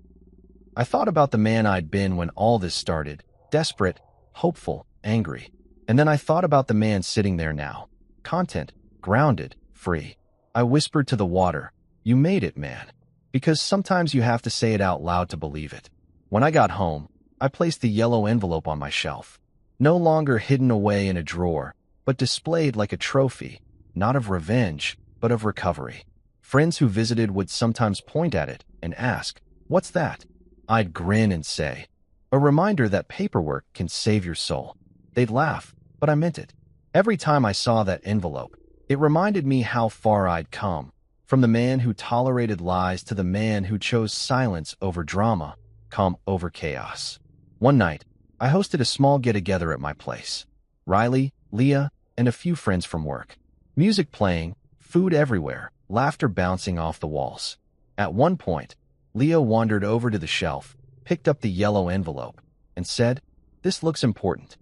I thought about the man I'd been when all this started, desperate, hopeful, angry. And then I thought about the man sitting there now, content, grounded, free. I whispered to the water, "You made it, man." Because sometimes you have to say it out loud to believe it. When I got home, I placed the yellow envelope on my shelf. No longer hidden away in a drawer, but displayed like a trophy, not of revenge, but of recovery. Friends who visited would sometimes point at it and ask, "What's that?" I'd grin and say, "A reminder that paperwork can save your soul." They'd laugh, but I meant it. Every time I saw that envelope, it reminded me how far I'd come. From the man who tolerated lies to the man who chose silence over drama, calm over chaos. One night, I hosted a small get-together at my place. Riley, Leah, and a few friends from work. Music playing, food everywhere, laughter bouncing off the walls. At one point, Leah wandered over to the shelf, picked up the yellow envelope, and said, "This looks important."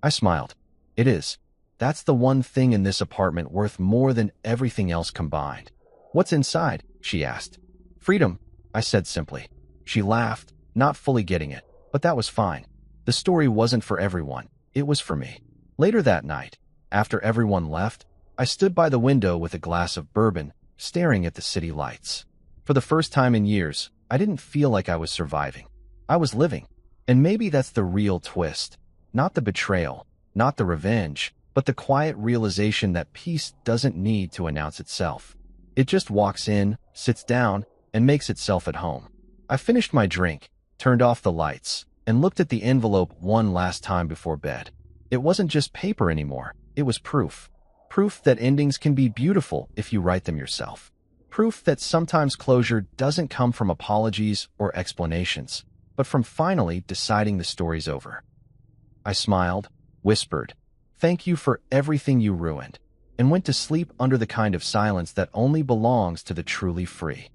I smiled. "It is. That's the one thing in this apartment worth more than everything else combined." "What's inside?" she asked. "Freedom," I said simply. She laughed, not fully getting it, but that was fine. The story wasn't for everyone. It was for me. Later that night, after everyone left, I stood by the window with a glass of bourbon, staring at the city lights. For the first time in years, I didn't feel like I was surviving. I was living. And maybe that's the real twist. Not the betrayal, not the revenge, but the quiet realization that peace doesn't need to announce itself. It just walks in, sits down, and makes itself at home. I finished my drink, turned off the lights, and looked at the envelope one last time before bed. It wasn't just paper anymore. It was proof. Proof that endings can be beautiful if you write them yourself. Proof that sometimes closure doesn't come from apologies or explanations, but from finally deciding the story's over. I smiled, whispered, "Thank you for everything you ruined," and went to sleep under the kind of silence that only belongs to the truly free.